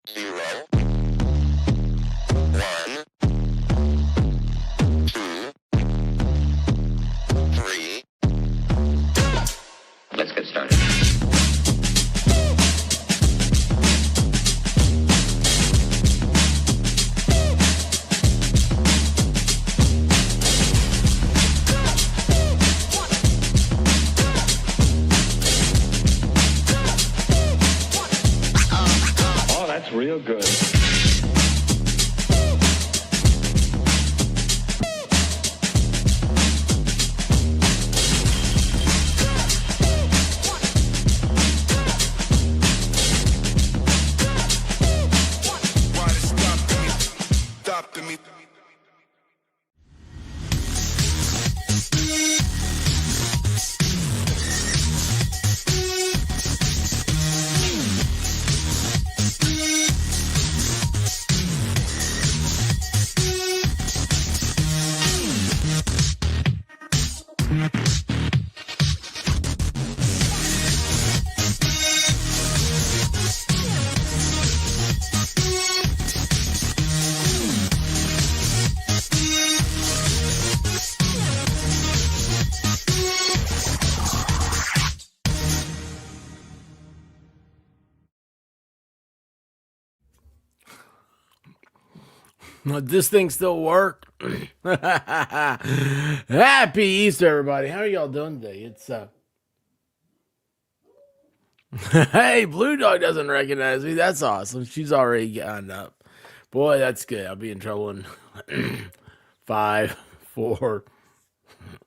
0, 1, 2, 3. Let's get started. Oh, that's real good. This thing still work? Happy Easter, everybody. How are y'all doing today? It's hey, Blue Dog doesn't recognize me. That's awesome. She's already gotten up. Boy, that's good. I'll be in trouble in 5, 4.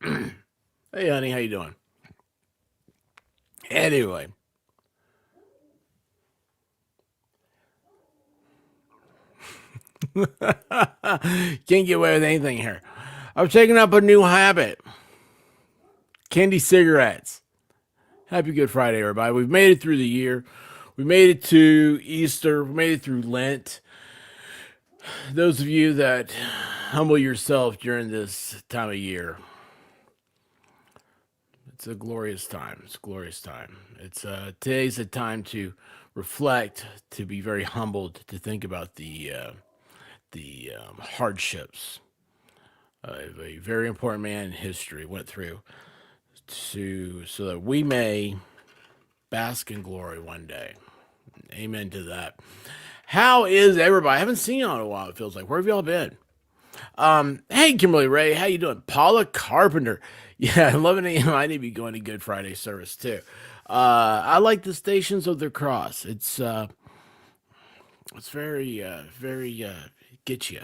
Hey, honey, how you doing? Anyway. Can't get away with anything here. I've taken up a new habit. Candy cigarettes. Happy Good Friday, everybody. We've made it through the year. We made it to Easter. We made it through Lent. Those of you that humble yourself during this time of year, it's a glorious time. It's a glorious time. It's today's a time to reflect, to be very humbled, to think about the hardships a very important man in history went through so that we may bask in glory one day. Amen to that. How is everybody? I haven't seen y'all in a while, it feels like. Where have y'all been? Hey, Kimberly Ray, how you doing? Paula Carpenter. Yeah, 11 a.m. I need to be going to Good Friday service, too. I like the Stations of the Cross. It's very, get you.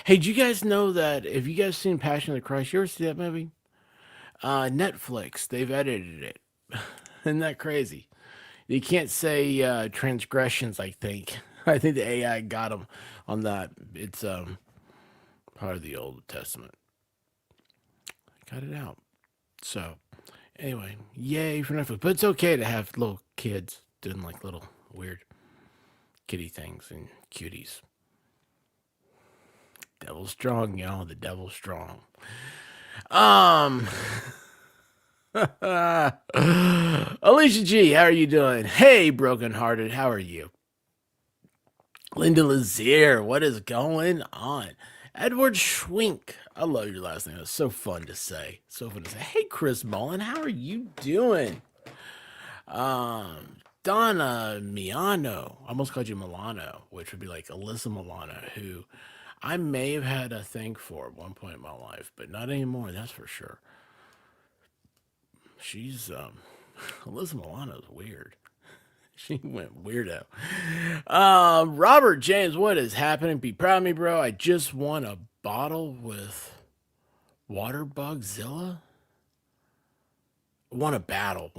Hey, do you guys know that if you guys seen Passion of the Christ, you ever see that movie? Netflix, they've edited it. Isn't that crazy? You can't say transgressions, I think. I think the AI got them on that. It's part of the Old Testament. Got it out. So, anyway, yay for Netflix. But it's okay to have little kids doing like little weird kitty things and cuties. Devil's strong, y'all. The devil's strong. Alicia G, how are you doing? Hey, brokenhearted, how are you? Linda Lazier, what is going on? Edward Schwink, I love your last name. It's so fun to say. Hey, Chris Mullen, how are you doing? Donna Milano, I almost called you Milano, which would be like Alyssa Milano, who I may have had a thing for at one point in my life, but not anymore, that's for sure. She's, Alyssa Milano's weird. She went weirdo. Robert James, what is happening? Be proud of me, bro. I just won a bottle with Waterbugzilla. Won a bottle.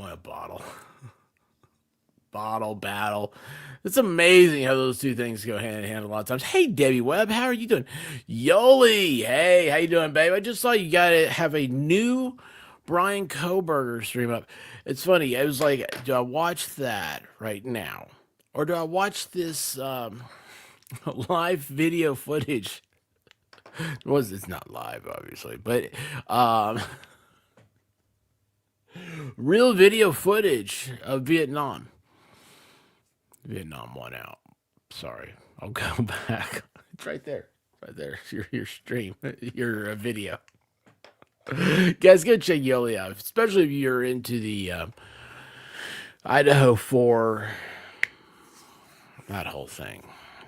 Battle. It's amazing how those two things go hand in hand a lot of times. Hey, Debbie Webb, how are you doing? Yoli, hey, how you doing, babe? I just saw you got to have a new Brian Koberger stream up. It's funny. I was like, do I watch that right now? Or do I watch this live video footage? It's not live, obviously, but real video footage of Vietnam. Vietnam won out. Sorry, I'll go back. It's right there. Right there. Your stream, your video. Guys, go check Yoli out, especially if you're into the Idaho 4, that whole thing.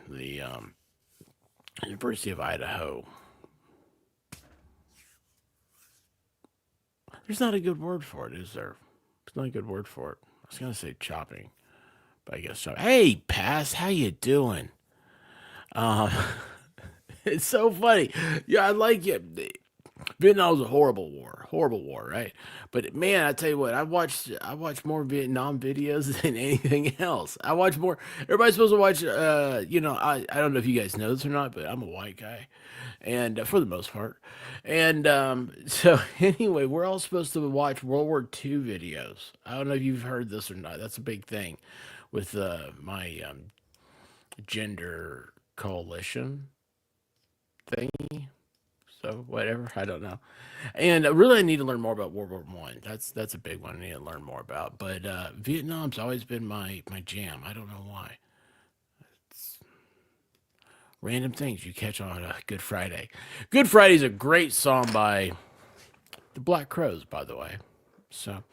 The University of Idaho. There's not a good word for it, is there? There's not a good word for it. I was gonna say chopping, but I guess chopping. Hey, Pass, how you doing? Um, it's so funny. Yeah, I like it. Vietnam was a horrible war, right? But man, I tell you what, I watched more Vietnam videos than anything else. I watch more. Everybody's supposed to watch. I don't know if you guys know this or not, but I'm a white guy, and for the most part, and so anyway, we're all supposed to watch World War II videos. I don't know if you've heard this or not. That's a big thing with my gender coalition thingy. So whatever, I don't know. And really, I need to learn more about World War One. That's a big one I need to learn more about. But Vietnam's always been my jam. I don't know why. Random things you catch on Good Friday. Good Friday's a great song by the Black Crowes, by the way. So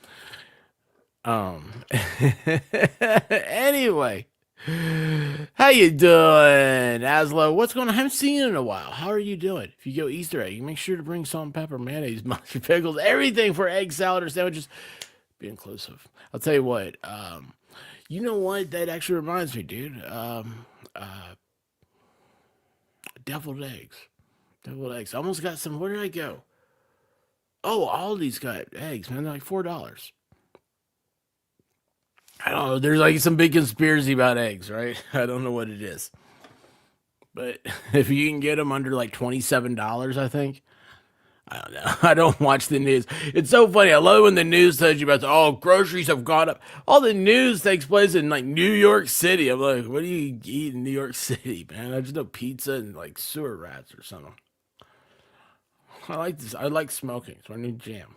anyway, how you doing, Aslo? What's going on? I haven't seen you in a while. How are you doing? If you go Easter egg, you make sure to bring salt and pepper, mayonnaise, mustard, pickles, everything for egg salad or sandwiches. Be inclusive. I'll tell you what. You know what? That actually reminds me, dude. Deviled eggs. Deviled eggs. I almost got some. Where did I go? Oh, Aldi's got eggs, man. They're like $4. I don't know. There's like some big conspiracy about eggs, right? I don't know what it is. But if you can get them under like $27, I think. I don't know. I don't watch the news. It's so funny. I love when the news tells you about, groceries have gone up. All the news takes place in like New York City. I'm like, what do you eat in New York City, man? I just know pizza and like sewer rats or something. I like this. I like smoking. It's my new jam.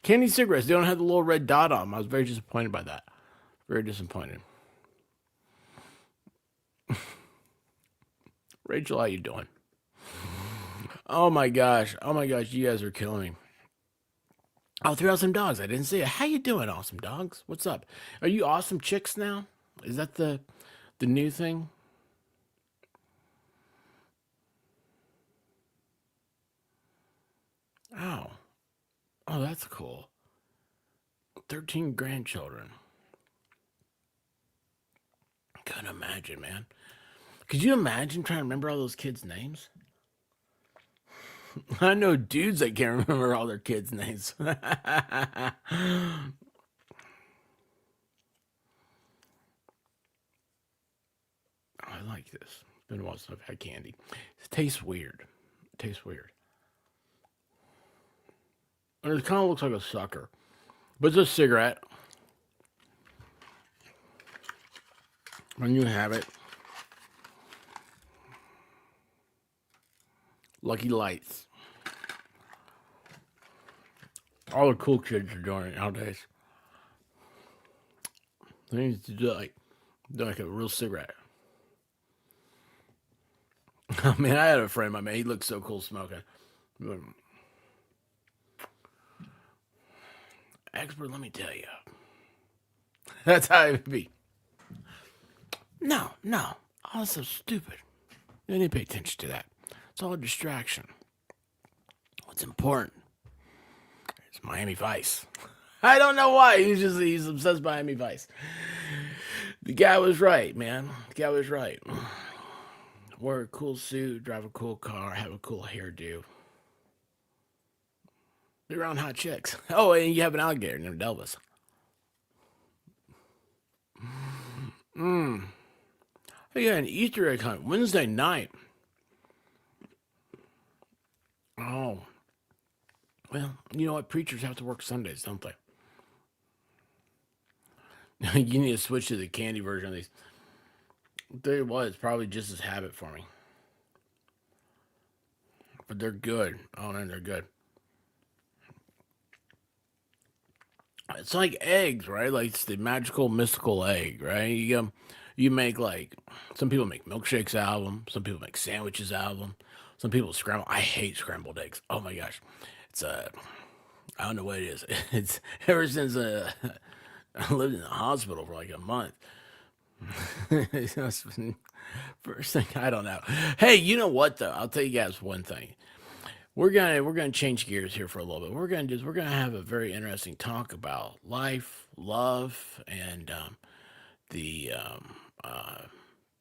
Candy cigarettes. They don't have the little red dot on them. I was very disappointed by that. Very disappointed. Rachel, how you doing? Oh my gosh. Oh my gosh. You guys are killing me. Oh, threw out some dogs. I didn't see it. How you doing, awesome dogs? What's up? Are you awesome chicks now? Is that the new thing? Oh. Oh, that's cool. 13 grandchildren. Couldn't imagine, man. Could you imagine trying to remember all those kids' names? I know dudes that can't remember all their kids' names. I like this. Been a while since I've had candy. It tastes weird. It tastes weird. And it kind of looks like a sucker. But it's a cigarette. When you have it. Lucky Lights. All the cool kids are doing it nowadays. They need to do like a real cigarette. Oh man, I had a friend, my man. He looked so cool smoking. Expert, let me tell you. That's how it would be. No, no. Oh, that's so stupid. You didn't pay attention to that. It's all a distraction. What's important is Miami Vice. I don't know why. He's obsessed with Miami Vice. The guy was right, man. The guy was right. Wear a cool suit, drive a cool car, have a cool hairdo. Be around hot chicks. Oh, and you have an alligator named Elvis. Hey, yeah, an Easter egg hunt Wednesday night. Oh, well, you know what? Preachers have to work Sundays, don't they? You need to switch to the candy version of these. I'll tell you what, it's probably just as habit for me. But they're good. Oh, man, they're good. It's like eggs, right? Like it's the magical, mystical egg, right? You make like some people make milkshakes out of them. Some people make sandwiches out of them. Some people scramble. I hate scrambled eggs. Oh my gosh, it's I don't know what it is. It's ever since I lived in the hospital for like a month. It's just been- First thing, I don't know. Hey, you know what though? I'll tell you guys one thing. We're gonna change gears here for a little bit. We're gonna have a very interesting talk about life, love, and the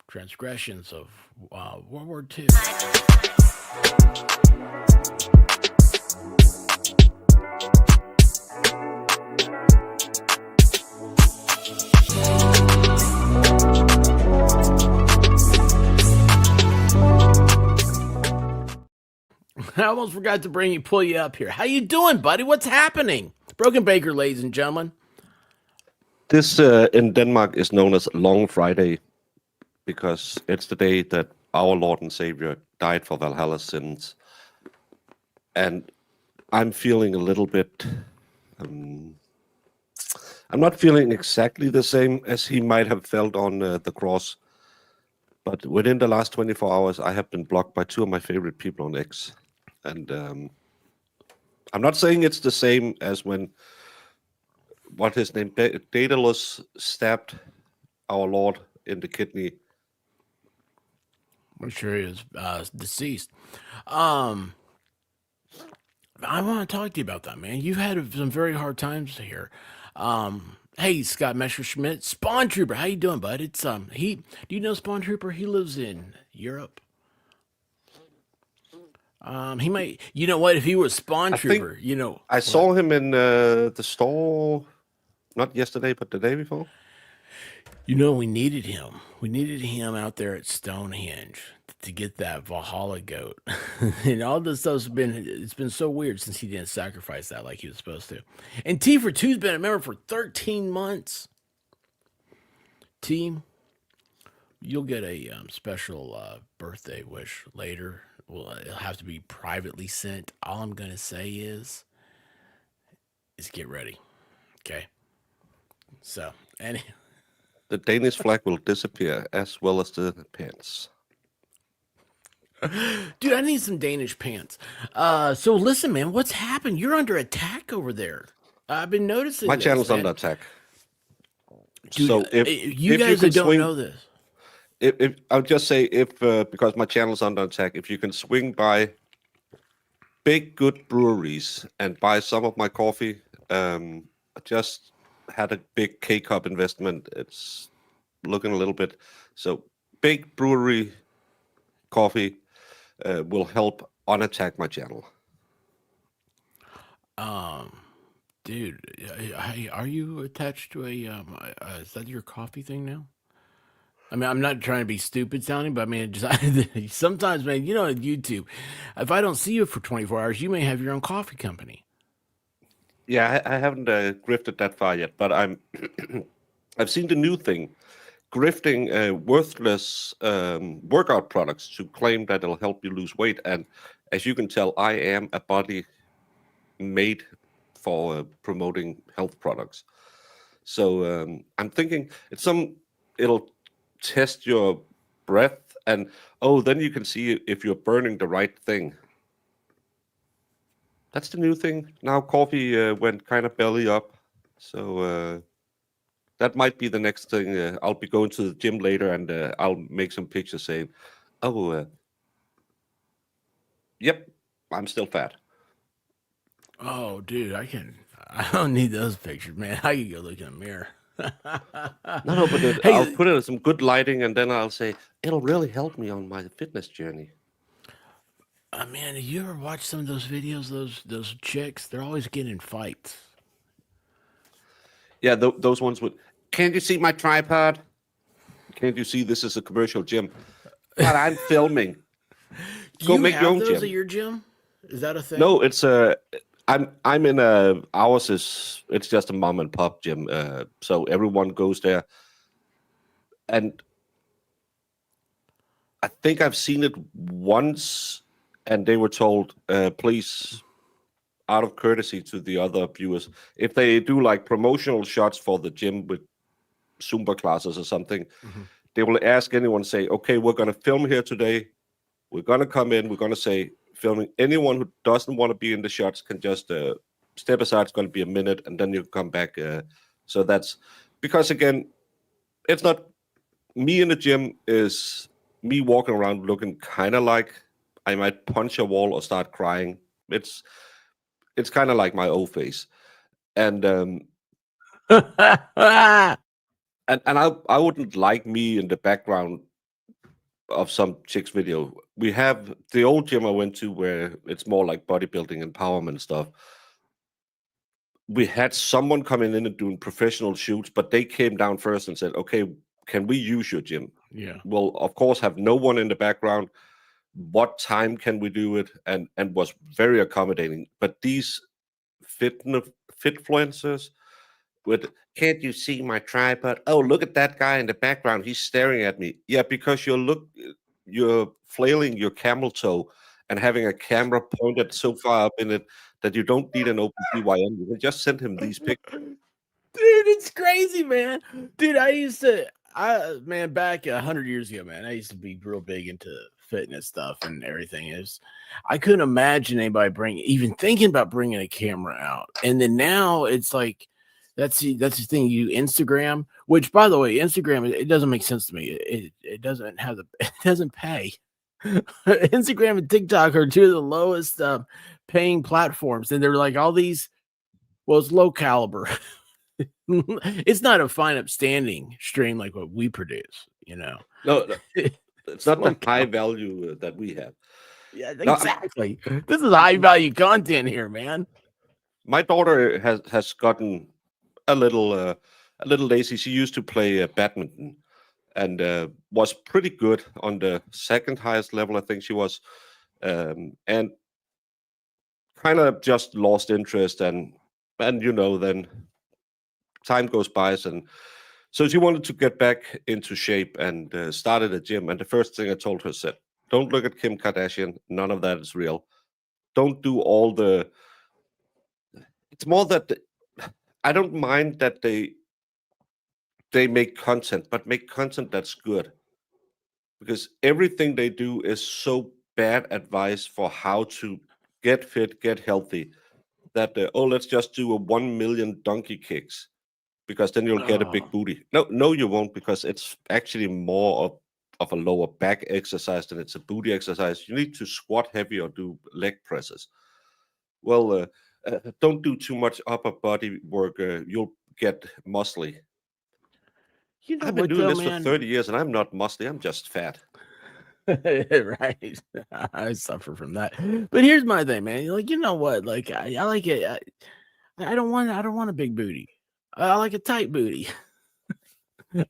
transgressions of World War II. I almost forgot to pull you up here. How you doing, buddy? What's happening? Broken Baker, ladies and gentlemen. This in Denmark is known as Long Friday because it's the day that our Lord and Savior died for Valhalla's sins. And I'm feeling a little bit. Um, I'm not feeling exactly the same as he might have felt on the cross. But within the last 24 hours, I have been blocked by two of my favorite people on X. And I'm not saying it's the same as when, what his name, Daedalus stabbed our Lord in the kidney. I'm sure he is deceased. Um, I want to talk to you about that, man. You've had some very hard times here. Hey, Scott Messerschmidt, Spawn Trooper, how you doing, bud? It's he. Do you know Spawn Trooper? He lives in Europe. He might. You know what? If he was Spawn I think Trooper, you know I what? saw him in the store, not yesterday, but the day before. You know, we needed him. We needed him out there at Stonehenge to get that Valhalla goat. And all this stuff's it's been so weird since he didn't sacrifice that like he was supposed to. And T for Two's been a member for 13 months. Team, you'll get a special birthday wish later. Well, it'll have to be privately sent. All I'm gonna say is get ready. Okay. So, any The Danish flag will disappear as well as the pants. dude, I need some Danish pants. So listen, man, what's happened? You're under attack over there. I've been My noticing this, channel's under man. attack. Dude, So you if you guys that can don't swing, know this, if I'll just say if because my channel's under attack, if you can swing by big good breweries and buy some of my coffee, I just had a big K cup investment. It's looking a little bit so big brewery coffee will help unattack my channel. um, dude, are you attached to a is that your coffee thing now? I mean, I'm not trying to be stupid sounding, but I mean, just sometimes, man, you know, on YouTube, if I don't see you for 24 hours, you may have your own coffee company. Yeah, I haven't grifted that far yet, but I'm I've seen the new thing, grifting worthless workout products to claim that it'll help you lose weight. And as you can tell, I am a body made for promoting health products. So I'm thinking it'll test your breath, and oh, then you can see if you're burning the right thing. That's the new thing now. Coffee went kind of belly up, so that might be the next thing. I'll be going to the gym later, and I'll make some pictures saying, "Oh, yep, I'm still fat." Oh, dude, I don't need those pictures, man. I can go look in the mirror. No, but I'll Hey, put it in some good lighting, and then I'll say it'll really help me on my fitness journey. man, have you ever watched some of those videos? Those chicks, they're always getting in fights. Yeah, those ones would. Can't you see my tripod? Can't you see this is a commercial gym? But I'm filming. Do Go you make your have own those at gym. your gym? Is that a thing? No, it's I'm in ours is it's just a mom and pop gym. So everyone goes there, and I think I've seen it once, and they were told, please out of courtesy to the other viewers, if they do like promotional shots for the gym with Zumba classes or something, they will ask anyone, say, okay, we're going to film here today. We're going to come in. We're going to say, filming. Anyone who doesn't want to be in the shots can just step aside. It's going to be a minute, and then you come back. So that's because, again, it's not me in the gym. Is me walking around looking kind of like I might punch a wall or start crying. It's kind of like my old face, and I wouldn't like me in the background of some chick's video. We have the old gym I went to where it's more like bodybuilding empowerment stuff. We had someone coming in and doing professional shoots, but they came down first and said, okay, can we use your gym? Yeah. We'll of course have no one in the background. What time can we do it? And was very accommodating. But these fitfluencers with, can't you see my tripod? Oh, look at that guy in the background. He's staring at me. Yeah, because you're flailing your camel toe and having a camera pointed so far up in it that you don't need an open GYN. You can just send him these pictures. Dude, it's crazy, man. Dude, back 100 years ago, man, I used to be real big into fitness stuff and everything. I couldn't imagine anybody even thinking about bringing a camera out. And then now it's like, that's the thing. You Instagram, which, by the way, Instagram, it doesn't make sense to me. It doesn't it doesn't pay. Instagram and TikTok are two of the lowest paying platforms, and they're like all these. Well, it's low caliber. It's not a fine, upstanding stream like what we produce. No, it's not the high value that we have. Yeah, exactly. This is high value content here, man. My daughter has gotten a little lazy. She used to play badminton and was pretty good on the second highest level, I think she was, and kind of just lost interest. And then time goes by, and so she wanted to get back into shape and started a gym. And the first thing I told her, said, don't look at Kim Kardashian. None of that is real. Don't do all the. It's more that I don't mind that they make content, but make content that's good. Because everything they do is so bad advice for how to get fit, get healthy, that let's just do a 1 million donkey kicks, because then you'll get a big booty. No, you won't, because it's actually more of a lower back exercise than it's a booty exercise. You need to squat heavy or do leg presses. Well, don't do too much upper body work. You'll get muscly. I've been doing this for 30 years, and I'm not muscly. I'm just fat. Right. I suffer from that. But here's my thing, man. Like, you know what? Like, I like it. I don't want a big booty. I like a tight booty.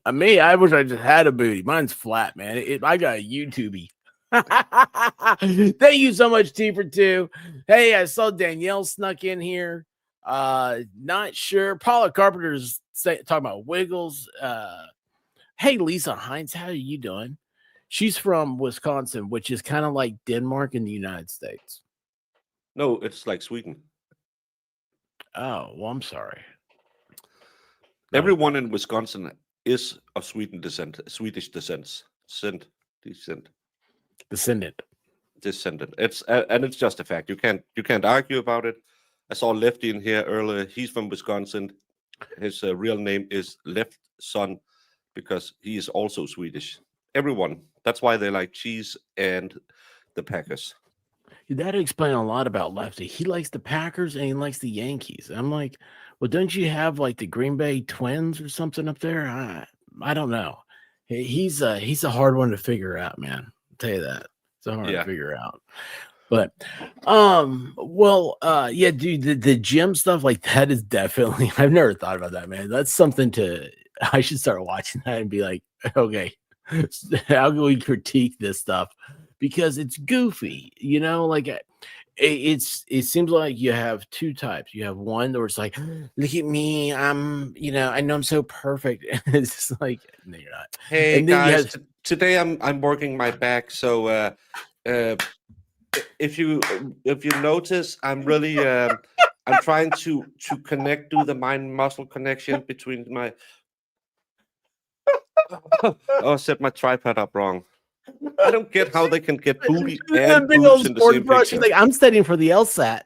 I wish I just had a booty. Mine's flat, man. I got a YouTubey. Thank you so much, T for 2. Hey, I saw Danielle snuck in here. Not sure. Paula Carpenter's talking about Wiggles. Hey, Lisa Hines, how are you doing? She's from Wisconsin, which is kind of like Denmark in the United States. No, it's like Sweden. Oh, well, I'm sorry. Everyone in Wisconsin is of Swedish descent. Descendant. It's just a fact. You can't argue about it. I saw Lefty in here earlier. He's from Wisconsin. His real name is Left Son, because he is also Swedish. Everyone. That's why they like cheese and the Packers. That'd explain a lot about Lefty. He likes the Packers and he likes the Yankees. I'm like, well, don't you have like the Green Bay Twins or something up there? I don't know. He's a hard one to figure out, man. I'll tell you that. It's hard to figure out. But yeah, dude, the gym stuff like that is definitely, I've never thought about that, man. That's something I should start watching that and be like, okay, how can we critique this stuff? Because it's goofy, like it seems like you have two types. You have one where it's like, look at me, I know I'm so perfect. It's just like, no, you're not. Hey guys, today I'm working my back, so if you notice, I'm really I'm trying to connect, do the mind muscle connection between my. Oh, I set my tripod up wrong. I don't get how they can get booty and Big boobs old in the sports same bra. She's picture. like, I'm studying for the LSAT.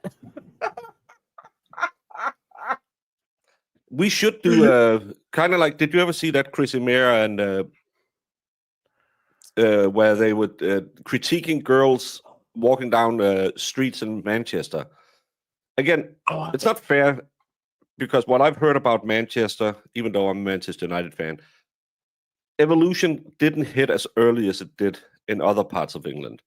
We should do kind of like. Did you ever see that Chris Emera and where they would critiquing girls walking down streets in Manchester? Again, it's not fair because what I've heard about Manchester, even though I'm a Manchester United fan, evolution didn't hit as early as it did in other parts of England.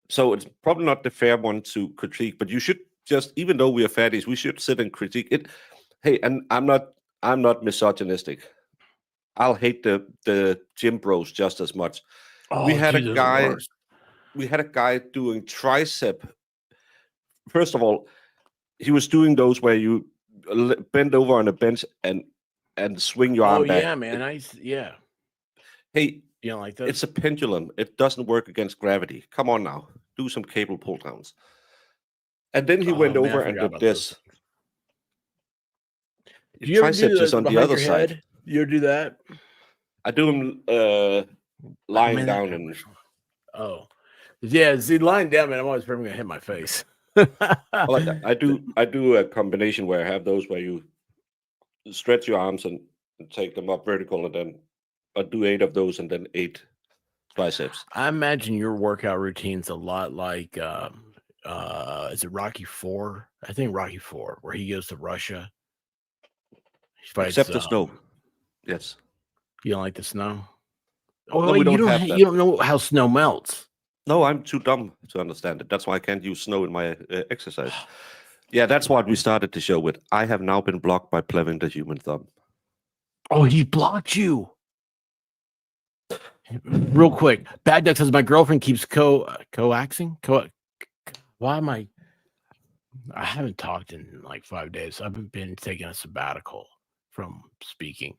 So it's probably not the fair one to critique, but you should just, even though we are fatties, we should sit and critique it. Hey, and I'm not misogynistic. I'll hate the gym bros just as much. Oh, dude, those are worse. We had a guy doing tricep. First of all, he was doing those where you bend over on a bench and swing your arm back. Yeah, man. Yeah. Hey, you don't like those? It's a pendulum. It doesn't work against gravity. Come on now, do some cable pull downs. And then he went over and did this. Do you ever do triceps is on the other side. Head? You ever do that? I do them lying down and. Oh, yeah. See, lying down, man. I'm always probably gonna hit my face. Well, I do a combination where I have those where you stretch your arms and take them up vertical, and then I do 8 of those and then 8 triceps. I imagine your workout routine's a lot like is it Rocky 4? I think Rocky 4, where he goes to Russia. Except the snow. Yes. You don't like the snow? Oh, no, you don't know how snow melts. No, I'm too dumb to understand it. That's why I can't use snow in my exercise. Yeah, that's what we started the show with. I have now been blocked by Plevin the Human Thumb. Oh, he blocked you. Real quick, Bad Duck says my girlfriend keeps coaxing. Why am I haven't talked in like 5 days. I've been taking a sabbatical from speaking.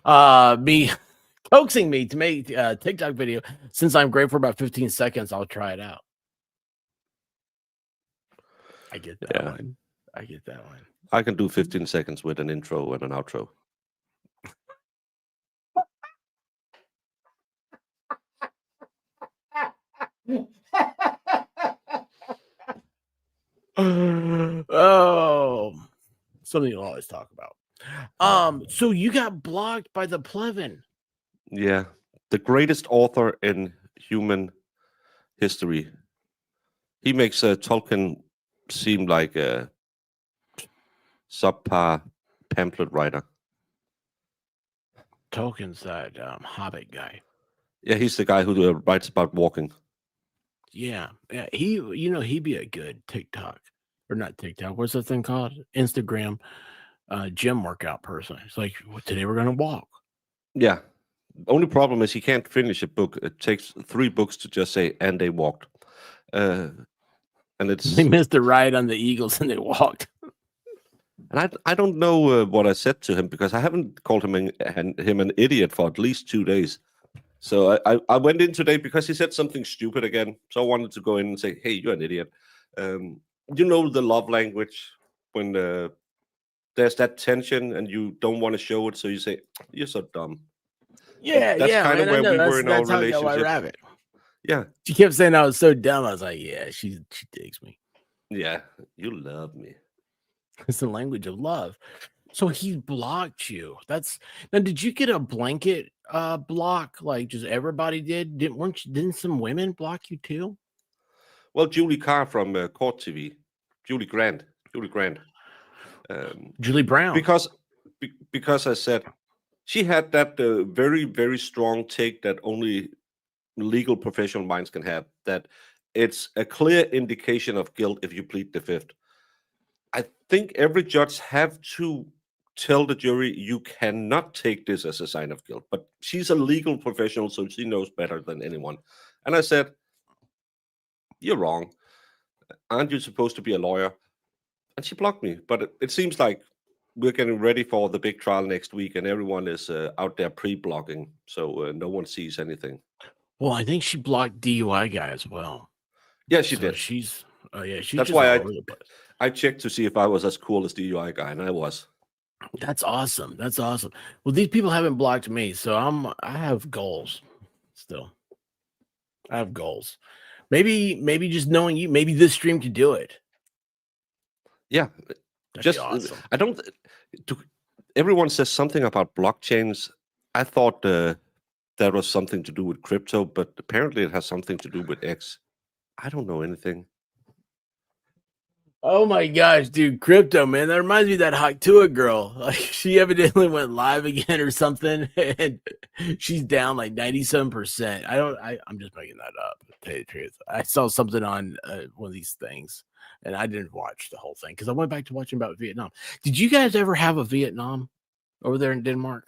Me coaxing me to make a TikTok video. Since I'm great for about 15 seconds, I'll try it out. I get that one. I get that one. I can do 15 seconds with an intro and an outro. Oh, something you'll always talk about. So you got blocked by the Plevin. Yeah, the greatest author in human history. He makes Tolkien seem like a subpar pamphlet writer. Tolkien's that Hobbit guy. Yeah, he's the guy who writes about walking. Yeah. He'd be a good TikTok, or not TikTok. What's that thing called? Instagram gym workout person. It's like, today we're gonna walk. Yeah. Only problem is he can't finish a book. It takes 3 books to just say, and they walked. And they missed the ride on the Eagles and they walked. And I don't know what I said to him, because I haven't called him an idiot for at least 2 days. So I went in today because he said something stupid again. So I wanted to go in and say, hey, you're an idiot. You know the love language when there's that tension and you don't want to show it. So you say, you're so dumb. Yeah, that's kind of where we were in our relationship. Rabbit. Yeah. She kept saying I was so dumb. I was like, yeah, she digs me. Yeah, you love me. It's the language of love. So he blocked you. Now, did you get a blanket block like just everybody did? Didn't some women block you too? Well, Julie Carr from Court TV, Julie Grant, Julie Brown, because I said she had that very, very strong take that only legal professional minds can have, that it's a clear indication of guilt if you plead the fifth. I think every judge have to tell the jury you cannot take this as a sign of guilt, but she's a legal professional, so she knows better than anyone. And I said, you're wrong. Aren't you supposed to be a lawyer? And she blocked me. But it seems like we're getting ready for the big trial next week, and everyone is out there pre-blocking, so no one sees anything. Well, I think she blocked DUI guy as well. Yeah, she So did. she's, oh yeah, she's That's just all why over the place. I checked to see if I was as cool as the UI guy, and I was. That's awesome. That's awesome. Well, these people haven't blocked me, so I have goals still. I have goals. Maybe just knowing you, maybe this stream could do it. Yeah, That'd be just awesome. I don't. Everyone says something about blockchains. I thought that was something to do with crypto, but apparently it has something to do with X. I don't know anything. Oh my gosh, dude, crypto, man. That reminds me of that Haktua girl. Like she evidently went live again or something, and she's down like 97%. I'm just making that up, to tell you the truth. I saw something on one of these things, and I didn't watch the whole thing because I went back to watching about Vietnam. Did you guys ever have a Vietnam over there in Denmark?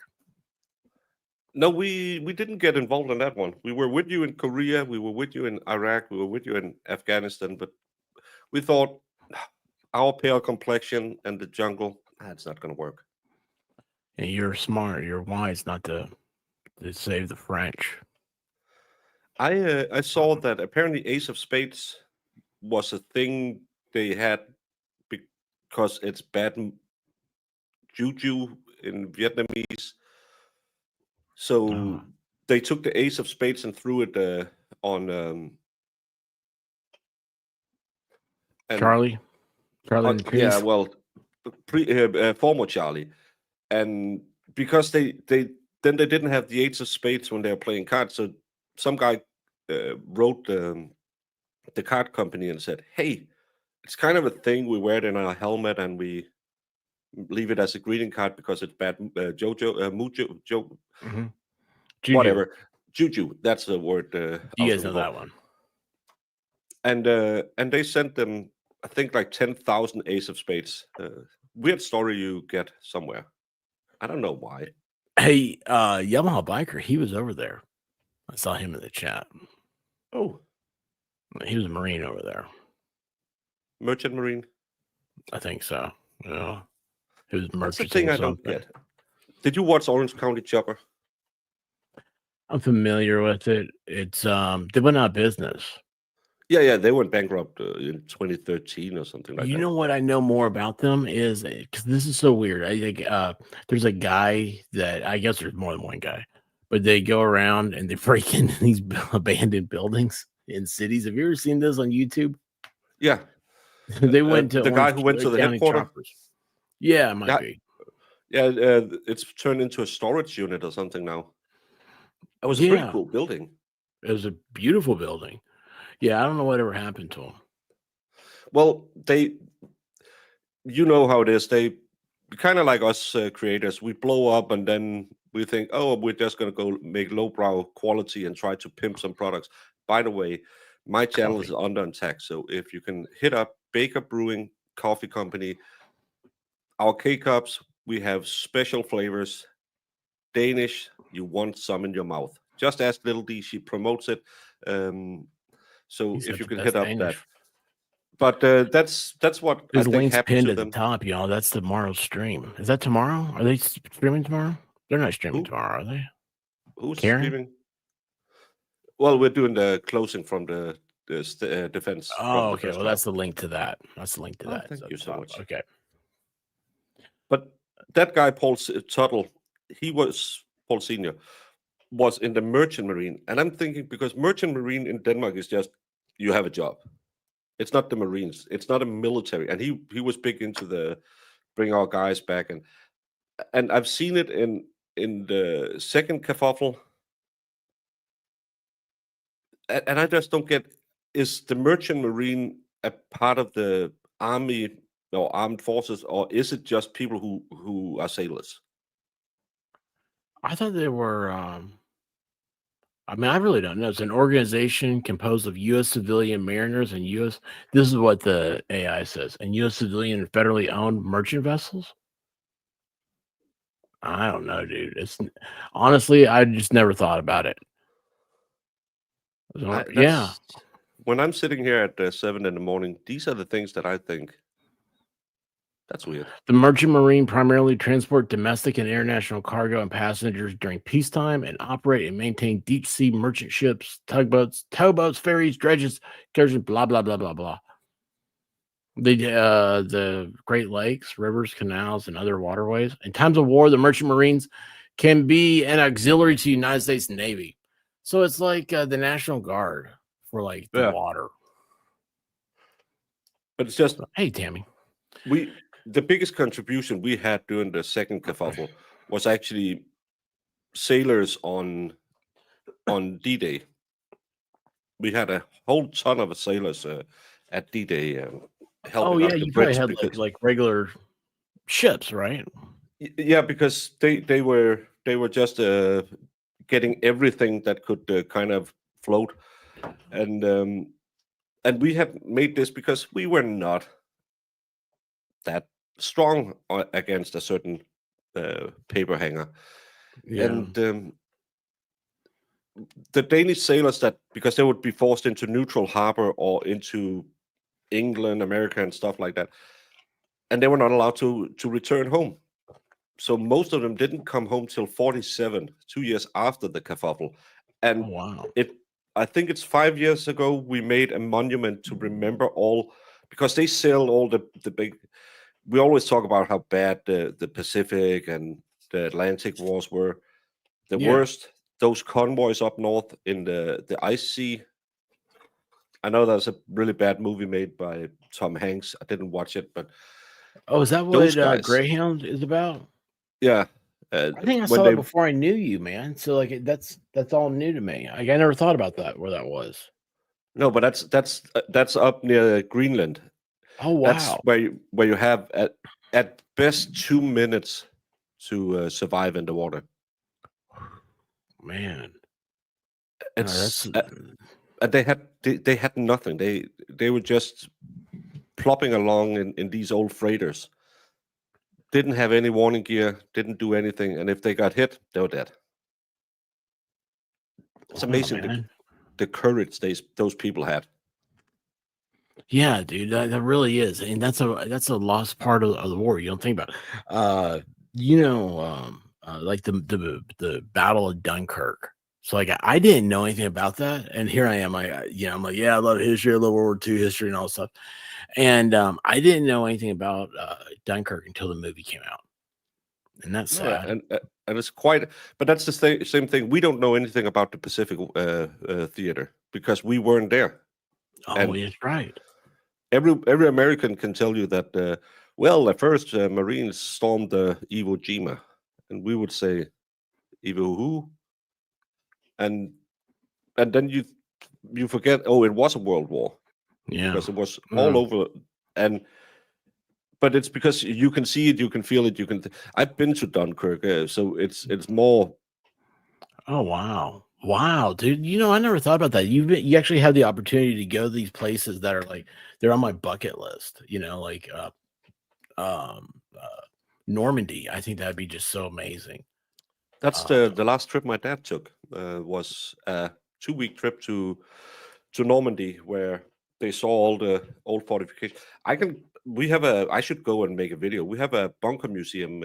No, we didn't get involved in that one. We were with you in Korea, we were with you in Iraq, we were with you in Afghanistan, but we thought our pale complexion and the jungle, it's not going to work. And you're smart, you're wise not to save the French. I saw that apparently Ace of Spades was a thing they had because it's bad juju in Vietnamese. So they took the Ace of Spades and threw it on and Charlie and the yeah, trees. well, former Charlie, and because they didn't have the Ace of Spades when they were playing cards, so some guy wrote the card company and said, "Hey, it's kind of a thing we wear it in our helmet and we leave it as a greeting card because it's bad mojo, Mm-hmm. Juju. whatever juju. That's the word. You guys know that one." And they sent them, I think, like 10,000 Ace of Spades. Weird story you get somewhere. I don't know why. Hey, Yamaha Biker, he was over there. I saw him in the chat. Oh, he was a Marine over there. Merchant Marine. I think so. Yeah, he was merchant. That's the thing I don't get. Did you watch Orange County Chopper? I'm familiar with it. It's they went out of business. Yeah, they went bankrupt in 2013 or something like that. You know what I know more about them is because this is so weird. I think there's a guy that I guess there's more than one guy, but they go around and they break into these abandoned buildings in cities. Have you ever seen this on YouTube? Yeah, they went to the guy who went to the headquarters. Yeah, it might be. Yeah, it's turned into a storage unit or something now. It was a pretty cool building. It was a beautiful building. Yeah, I don't know whatever happened to them. Well, you know how it is. They kind of like us creators. We blow up and then we think, oh, we're just going to go make lowbrow quality and try to pimp some products. By the way, my channel is under attack. So if you can hit up Baker Brewing Coffee Company, our K-Cups, we have special flavors. Danish, you want some in your mouth. Just ask Little D, she promotes it. So if you can hit up Danish. That. But that's what There's I think links happened pinned to at them. the top, y'all. That's tomorrow's stream. Is that tomorrow? Are they streaming tomorrow? They're not streaming tomorrow, are they? Who's Karen? streaming? Well, we're doing the closing from the defense. Oh, okay. Well, that's the link to that. That's the link to that. Thank you so much. Okay. But that guy, Paul Tuttle, Paul Senior, was in the Merchant Marine. And I'm thinking, because Merchant Marine in Denmark is just, you have a job. It's not the Marines. It's not a military. And he was big into the bring our guys back. And I've seen it in the second kerfuffle. And I just don't get, is the Merchant Marine a part of the army or armed forces, or is it just people who are sailors? I thought they were I mean, I really don't know. It's an organization composed of U.S. civilian mariners and U.S. This is what the AI says, and U.S. civilian and federally owned merchant vessels. I don't know, dude. It's honestly, I just never thought about it. Yeah. When I'm sitting here at 7 in the morning, these are the things that I think. That's weird. The merchant marine primarily transport domestic and international cargo and passengers during peacetime and operate and maintain deep sea merchant ships, tugboats, towboats, ferries, dredges, carriages, blah blah blah blah blah. The Great Lakes, rivers, canals, and other waterways. In times of war, the merchant marines can be an auxiliary to the United States Navy. So it's like the National Guard for like the Yeah, water. but it's just Hey, Tammy. the biggest contribution we had during the second kerfuffle was actually sailors on D-Day. We had a whole ton of sailors at D-Day Oh helping yeah, out the you probably Brits had because like regular ships, right? yeah, because they were just getting everything that could kind of float, and we had made this because we were not that strong against a certain paper hanger, Yeah. and the Danish sailors that because they would be forced into neutral harbor or into England, America, and stuff like that, and they were not allowed to return home. So most of them didn't come home till 47, 2 years after the kerfuffle, Oh and wow. I think it's 5 years ago we made a monument to remember all because they sailed all the big. We always talk about how bad the Pacific and the Atlantic wars were. The Yeah. worst, those convoys up north in the ice sea. I know there's a really bad movie made by Tom Hanks. I didn't watch it, but Oh, is that those what guys, Greyhound is about? yeah, I think I when saw that they before I knew you, man. So like that's all new to me. Like, I never thought about that where that was. no, but that's up near Greenland. Oh That's wow, where you have at best 2 minutes to survive in the water. man. That's It's and they had nothing. They were just plopping along in these old freighters. Didn't have any warning gear. Didn't do anything. And if they got hit, they were dead. It's wow, amazing man. the courage those people had. Yeah, dude, that really is, and that's a lost part of the war. You don't think about it. Like the Battle of Dunkirk. So like I didn't know anything about that, and here I am. I'm like, yeah, I love history, I love World War II history and all that stuff. And I didn't know anything about Dunkirk until the movie came out, and that's No, sad. and it's quite. But that's the same thing. We don't know anything about the Pacific theater because we weren't there. Oh, And that's right. every American can tell you that. Well, at first, Marines stormed Iwo Jima, and we would say Iwo who, and then you forget. Oh, it was a world war Yeah. because it was all Mm. over, and but it's because you can see it, you can feel it, you can. I've been to Dunkirk, so it's more. Oh wow. Wow, dude. I never thought about that. You actually had the opportunity to go to these places that are like they're on my bucket list, like um uh Normandy. I think that'd be just so amazing. That's Uh the last trip my dad took. Was a 2 week trip to Normandy where they saw all the old fortifications. We have a. I should go and make a video. We have a bunker museum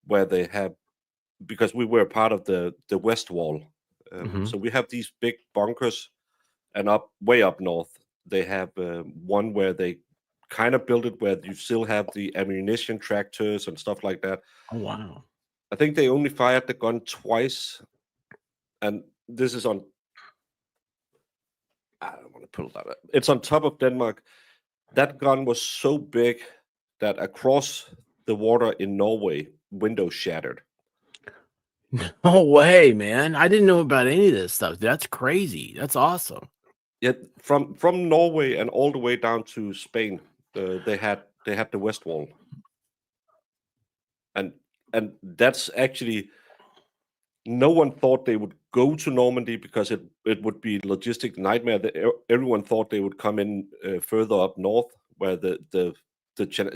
where they have because we were part of the West Wall. mhm. So we have these big bunkers, and way up north, they have one where they kind of built it where you still have the ammunition tractors and stuff like that. Oh wow. I think they only fired the gun twice, and this is on. I don't want to pull that up. It's on top of Denmark. That gun was so big that across the water in Norway, windows shattered. No way, man. I didn't know about any of this stuff. That's crazy. That's awesome. Yet from Norway and all the way down to Spain, they had the West Wall, and that's actually no one thought they would go to Normandy because it would be logistic nightmare. Everyone thought they would come in further up north where the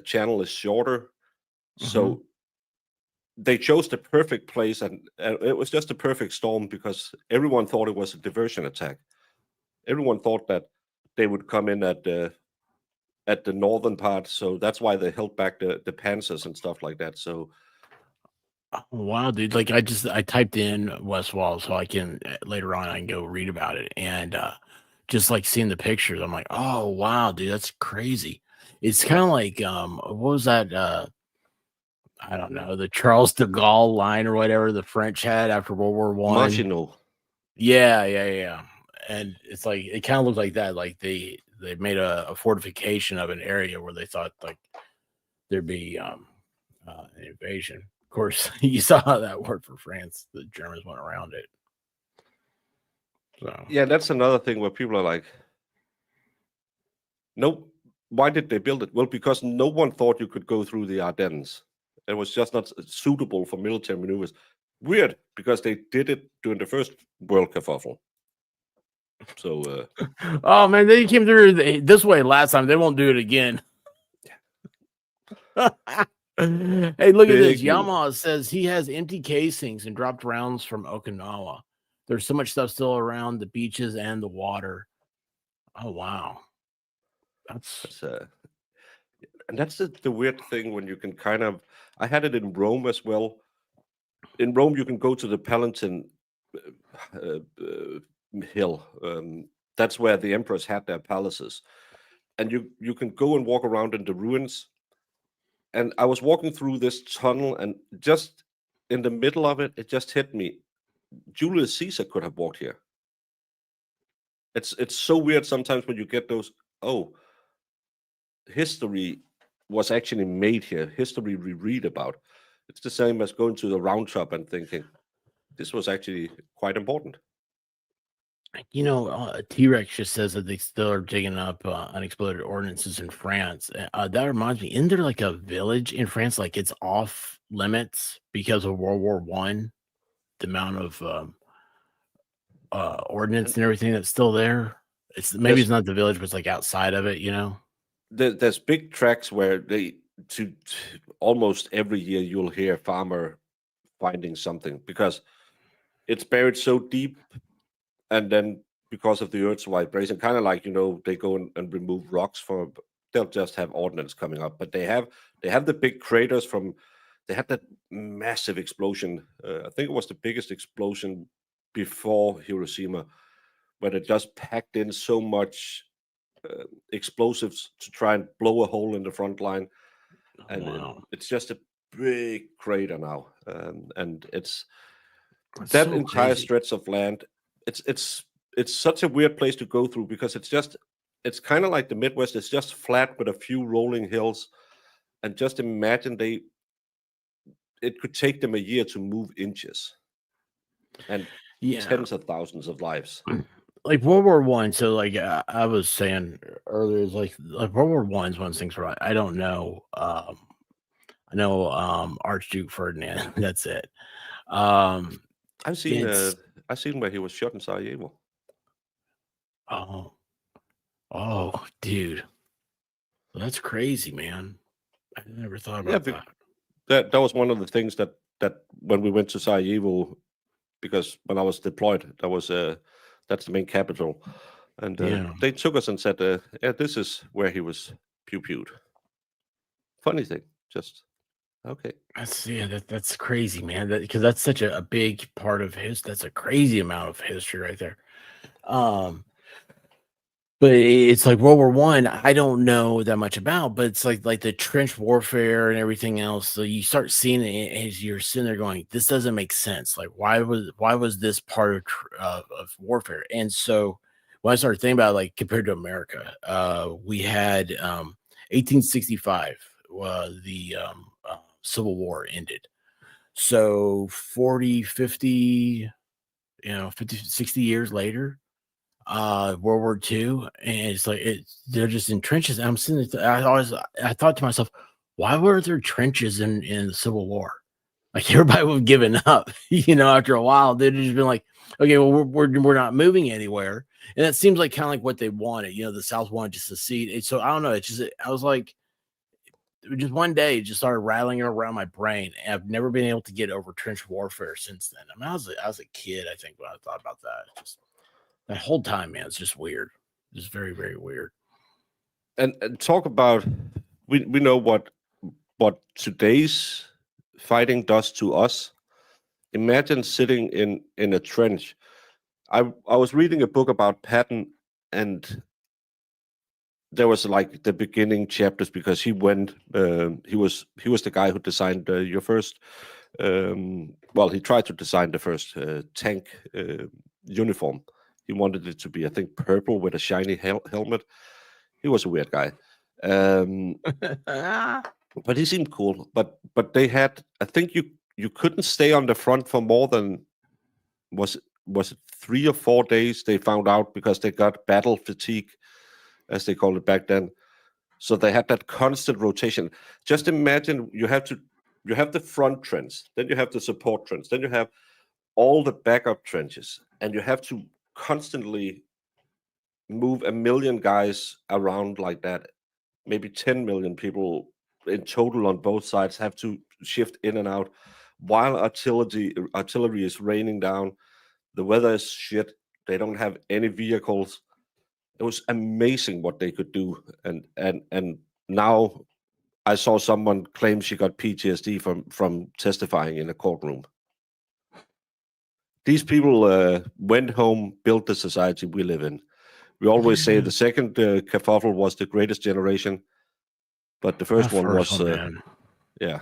channel is shorter. Mhm. So they chose the perfect place, and it was just a perfect storm because everyone thought it was a diversion attack. Everyone thought that they would come in at at the northern part, so that's why they held back the panzers and stuff like that. So Oh, wow, dude! Like I typed in West Wall so I can later on I can go read about it, and just like seeing the pictures, I'm like, oh wow, dude, that's crazy. It's kind of like what was that? I don't know, the Charles de Gaulle line or whatever the French had after World War One. Maginot. Yeah. And it's like it kind of looked like that. Like they made a fortification of an area where they thought like there'd be an invasion. Of course, you saw how that worked for France. The Germans went around it. So Yeah, that's another thing where people are like, nope. Why did they build it? Well, because no one thought you could go through the Ardennes. It was just not suitable for military maneuvers. Weird, because they did it during the First World Kerfuffle. So, oh man, they came through this way last time. They won't do it again. Hey, look at this. big move. Yamaha says he has empty casings and dropped rounds from Okinawa. There's so much stuff still around the beaches and the water. Oh wow, that's And that's the weird thing when you can kind of. I had it in Rome as well. In Rome, you can go to the Palatine hill. That's where the emperors had their palaces, and you can go and walk around in the ruins. And I was walking through this tunnel, and just in the middle of it, it just hit me. Julius Caesar could have walked here. It's so weird sometimes when you get those. Oh, history was actually made here. History we read about. It's the same as going to the round shop and thinking this was actually quite important. T-Rex just says that they still are digging up unexploded ordnances in France. That reminds me, isn't there like a village in France like it's off limits because of World War One? The amount of ordnance And and everything that's still there. It's maybe there's it's not the village, but it's like outside of it. there's big tracks where they to almost every year you'll hear farmer finding something because it's buried so deep, and then because of the earth's vibration, kind of like they go and remove rocks from. They'll just have ordnance coming up, but they have the big craters from. They had that massive explosion. I think it was the biggest explosion before Hiroshima, where they just packed in so much explosives to try and blow a hole in the front line, and Wow, it's just a big crater now, and it's that's that so entire crazy. stretch of land. It's such a weird place to go through because it's kind of like the Midwest. It's just flat with a few rolling hills, and just imagine it could take them a year to move inches and Yeah, tens of thousands of lives. like World War One. So like I was saying earlier, is like World War One is one of those things where I don't know. I know Archduke Ferdinand. That's it. Um, I've seen it's I've seen where he was shot in Sarajevo. oh dude, that's crazy, man. I never thought Yeah, about that. that was one of the things that when we went to Sarajevo, because when I was deployed, that's the main capital, and Yeah. they took us and said, "Yeah, this is where he was pew-pewed." Funny thing, just okay. That's crazy, man. Because that's such a big part of his. That's a crazy amount of history right there. Um, but it's like World War One. I don't know that much about, but it's like the trench warfare and everything else. So you start seeing it as you're sitting there going, "This doesn't make sense. Like, why was this part of warfare?" And so when I started thinking about it, like compared to America, we had 1865. The Civil War ended. So 40, 50, 50, 60 years later, World War II, and it's like they're just in trenches. I'm sitting there, I thought to myself, why were there trenches in the Civil War? Like everybody would have given up, after a while. They'd just been like, okay, well, we're not moving anywhere. And it seems like kind of like what they wanted. The South wanted to secede. And so I don't know. It's just I was like, just one day it just started rattling around my brain, and I've never been able to get over trench warfare since then. I mean, I was a kid, I think, when I thought about that. Just that whole time, man, it's just weird. Just very, very weird. and talk about, we know what today's fighting does to us. Imagine sitting in a trench. I was reading a book about Patton, and there was like the beginning chapters because he went. He was the guy who designed your first. Well, he tried to design the first tank uniform. He wanted it to be, I think, purple with a shiny helmet. He was a weird guy. Um, but he seemed cool. But they had, I think you couldn't stay on the front for more than, was it 3 or 4 days. They found out because they got battle fatigue, as they called it back then. So they had that constant rotation. Just imagine you have the front trench, then you have the support trench, then you have all the backup trenches, and you have to constantly move a million guys around like that. Maybe 10 million people in total on both sides have to shift in and out while artillery is raining down. The weather is shit. They don't have any vehicles. It was amazing what they could do. And now I saw someone claim she got PTSD from testifying in a courtroom. These people went home, built the society we live in. We always say the second kerfuffle was the greatest generation, but the first That one first was, one, man. yeah.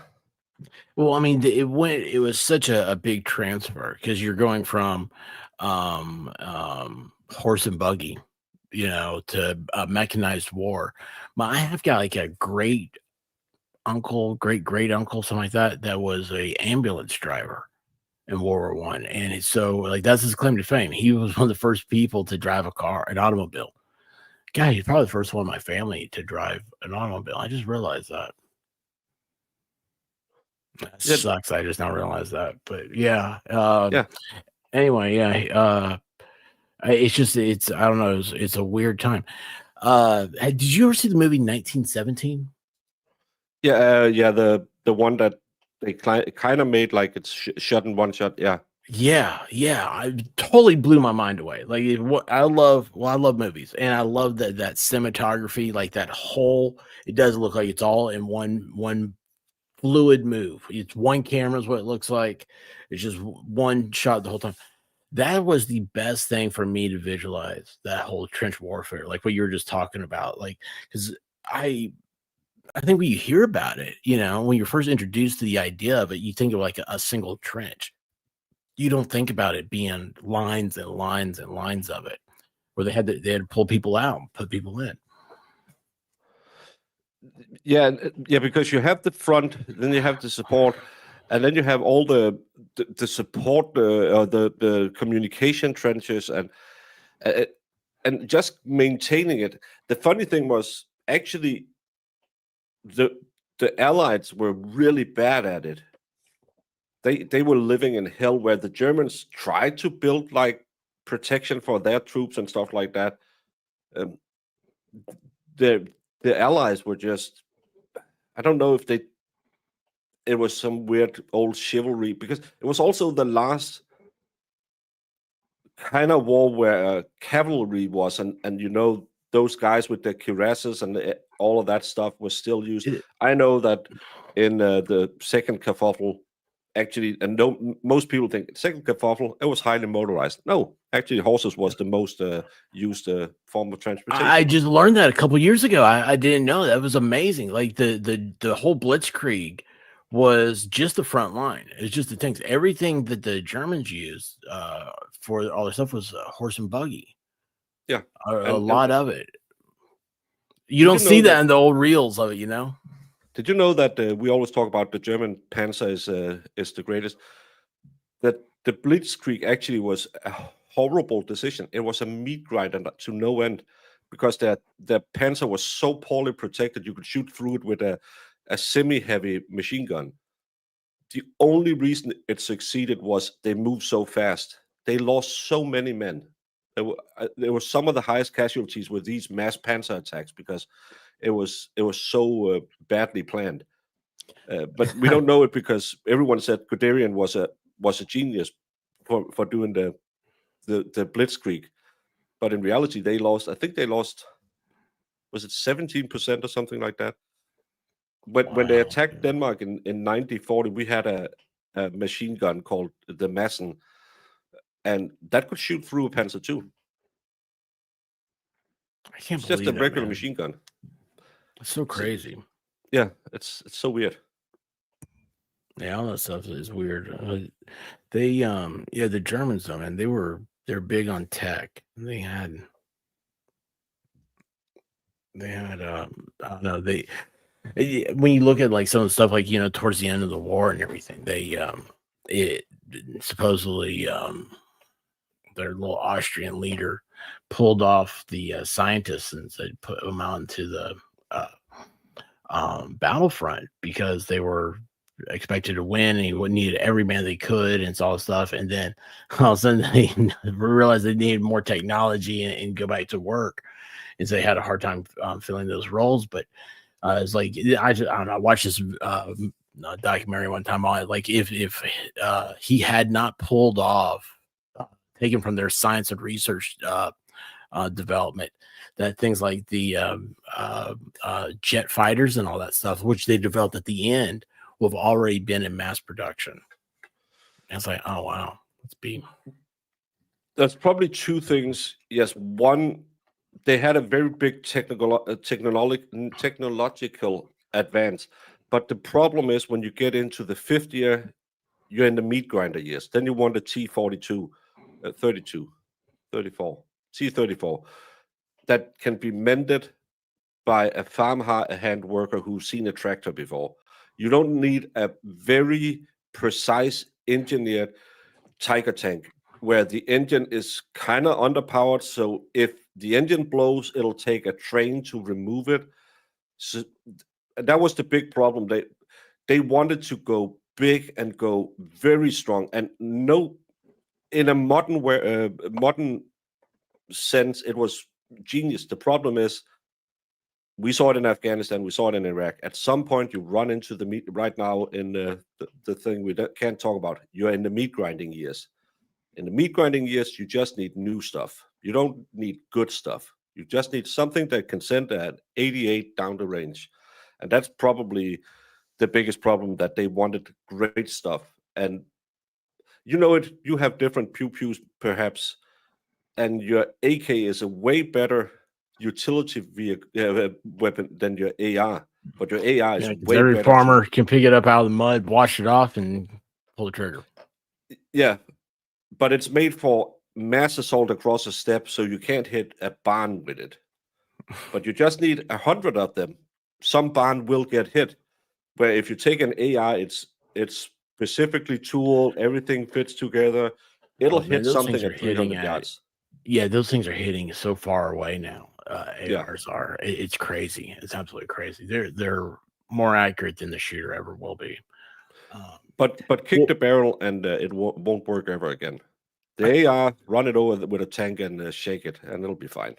Well, I mean, it was such a big transfer because you're going from horse and buggy, to mechanized war. I have got like a great uncle, great uncle, something like that, that was a ambulance driver in World War I, and it's so like that's his claim to fame. He was one of the first people to drive an automobile. God, he's probably the first one in my family to drive an automobile. I just realized that. That Yeah, sucks. I just now realized that. But yeah. yeah. Anyway, yeah. It's just it's I don't know. It's a weird time. Did you ever see the movie 1917? Yeah, the one that they kind of made like it's shot in one shot. Yeah, Yeah. I totally blew my mind away. Like what I love. Well, I love movies, and I love that cinematography. Like that whole. It does look like it's all in one fluid move. It's one camera is what it looks like. It's just one shot the whole time. That was the best thing for me to visualize that whole trench warfare, like what you were just talking about. Like, because I think when you hear about it, when you're first introduced to the idea of it, you think of like a single trench. You don't think about it being lines and lines and lines of it, where they had to pull people out, and put people in. yeah, because you have the front, then you have the support, and then you have all the support, or the communication trenches, uh, and just maintaining it. The funny thing was actually the the Allies were really bad at it. They were living in hell where the Germans tried to build like protection for their troops and stuff like that. Um, the the Allies were just, I don't know if it was some weird old chivalry, because it was also the last kind of war where cavalry was, and those guys with the cuirasses and all of that stuff was still used. It- I know that in the second kerfuffle, actually, and most people think second kerfuffle it was highly motorized. No, actually, horses was the most used form of I transportation. just learned that a couple years ago. I didn't know that. It was amazing. Like the whole Blitzkrieg was just the front line. It's just the tanks. Everything that the Germans used for all their stuff was horse and buggy. Yeah, A and lot of it. You did don't you see know that that? in the old reels of it. Did you know that we always talk about the German Panzer is the greatest? That the Blitzkrieg actually was a horrible decision. It was a meat grinder to no end, because the Panzer was so poorly protected. You could shoot through it with a semi-heavy machine gun. The only reason it succeeded was they moved so fast. They lost so many men. There were some of the highest casualties with these mass panzer attacks because it was so badly planned. But we don't know it because everyone said Guderian was a genius for doing the Blitzkrieg. But in reality, they lost. I think they lost Was it 17% or something like that? When they attacked Denmark in 1940, we had a machine gun called the Madsen, and that could shoot through a Panzer II. I can't It's just believe a that, regular man. machine gun. It's so crazy. Yeah, it's so weird. Yeah, all that stuff is weird. The Germans though, man, they're big on tech. They had I don't know, when you look at like some of the stuff like, towards the end of the war and everything, it supposedly their little Austrian leader pulled off the scientists and said put them out into the battlefront because they were expected to win and he needed every man they could and all this stuff. And then all of a sudden they realized they needed more technology and go back to work. And so they had a hard time filling those roles. But it's like, I don't know, I watched this documentary one time on it. Like if he had not pulled off, taken from their science and research development, that things like the jet fighters and all that stuff, which they developed at the end, will have already been in mass production. And it's like, oh wow, let's be. There's probably two things. Yes, one, they had a very big technological advance, but the problem is when you get into the fifth year, you're in the meat grinder years. Then you want the T42, 32, 34, T34 that can be mended by a farmhand worker who's seen a tractor before. You don't need a very precise engineered Tiger tank where the engine is kind of underpowered. So if the engine blows, it'll take a train to remove it. So that was the big problem. They wanted to go big and go very strong, and no, in a modern sense, it was genius. The problem is, we saw it in Afghanistan, we saw it in Iraq. At some point, you run into the meat. Right now, in the thing we can't talk about, you're in the meat grinding years. In the meat grinding years, you just need new stuff. You don't need good stuff. You just need something that can send at 88 down the range. And that's probably the biggest problem, that they wanted great stuff. And you have different pew-pews perhaps, and your AK is a way better utility weapon than your AR. But your AR is way every better. Farmer can pick it up out of the mud, wash it off, and pull the trigger. Yeah, but it's made for mass assault across a steppe, so you can't hit a barn with it. But you just need 100 of them. Some barn will get hit. Where if you take an AR, it's specifically tooled, everything fits together. It'll hit something at 300 yards. Yeah, those things are hitting so far away now. ARs are. It's crazy. It's absolutely crazy. They're more accurate than the shooter ever will be. But kick the barrel and it won't work ever again. The AR, run it over with a tank and shake it, and it'll be fine.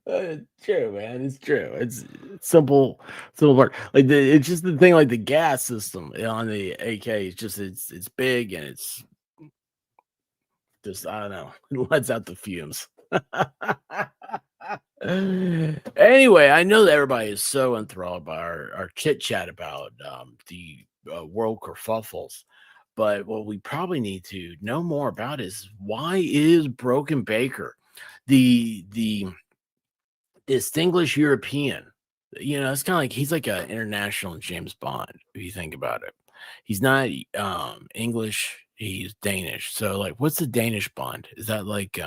It's true, man. It's true. It's simple work. Like it's just the thing. Like the gas system on the AK is just it's big and it's just, I don't know. It lets out the fumes. Anyway, I know that everybody is so enthralled by our chit chat about the world kerfuffles, but what we probably need to know more about is, why is Broken Baker the distinguished European? It's kind of like he's like an international James Bond, if you think about it. He's not English, he's Danish. So like, what's the Danish Bond? Is that like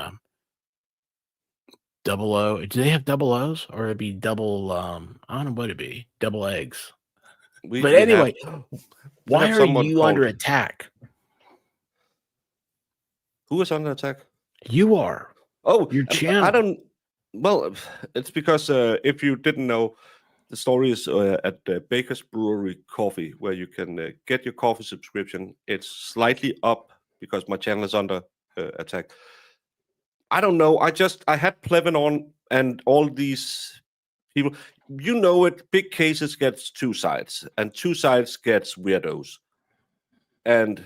00? Do they have double O's, or it'd be double I don't know what it'd be, double eggs. But anyway, why are you under attack? Who is under attack? You are. Oh, your channel. I don't. Well, it's because if you didn't know, the story is at Baker's Brewery Coffee, where you can get your coffee subscription. It's slightly up because my channel is under attack. I don't know. I had Plevin on and all these people. Big cases gets two sides, and two sides gets weirdos. And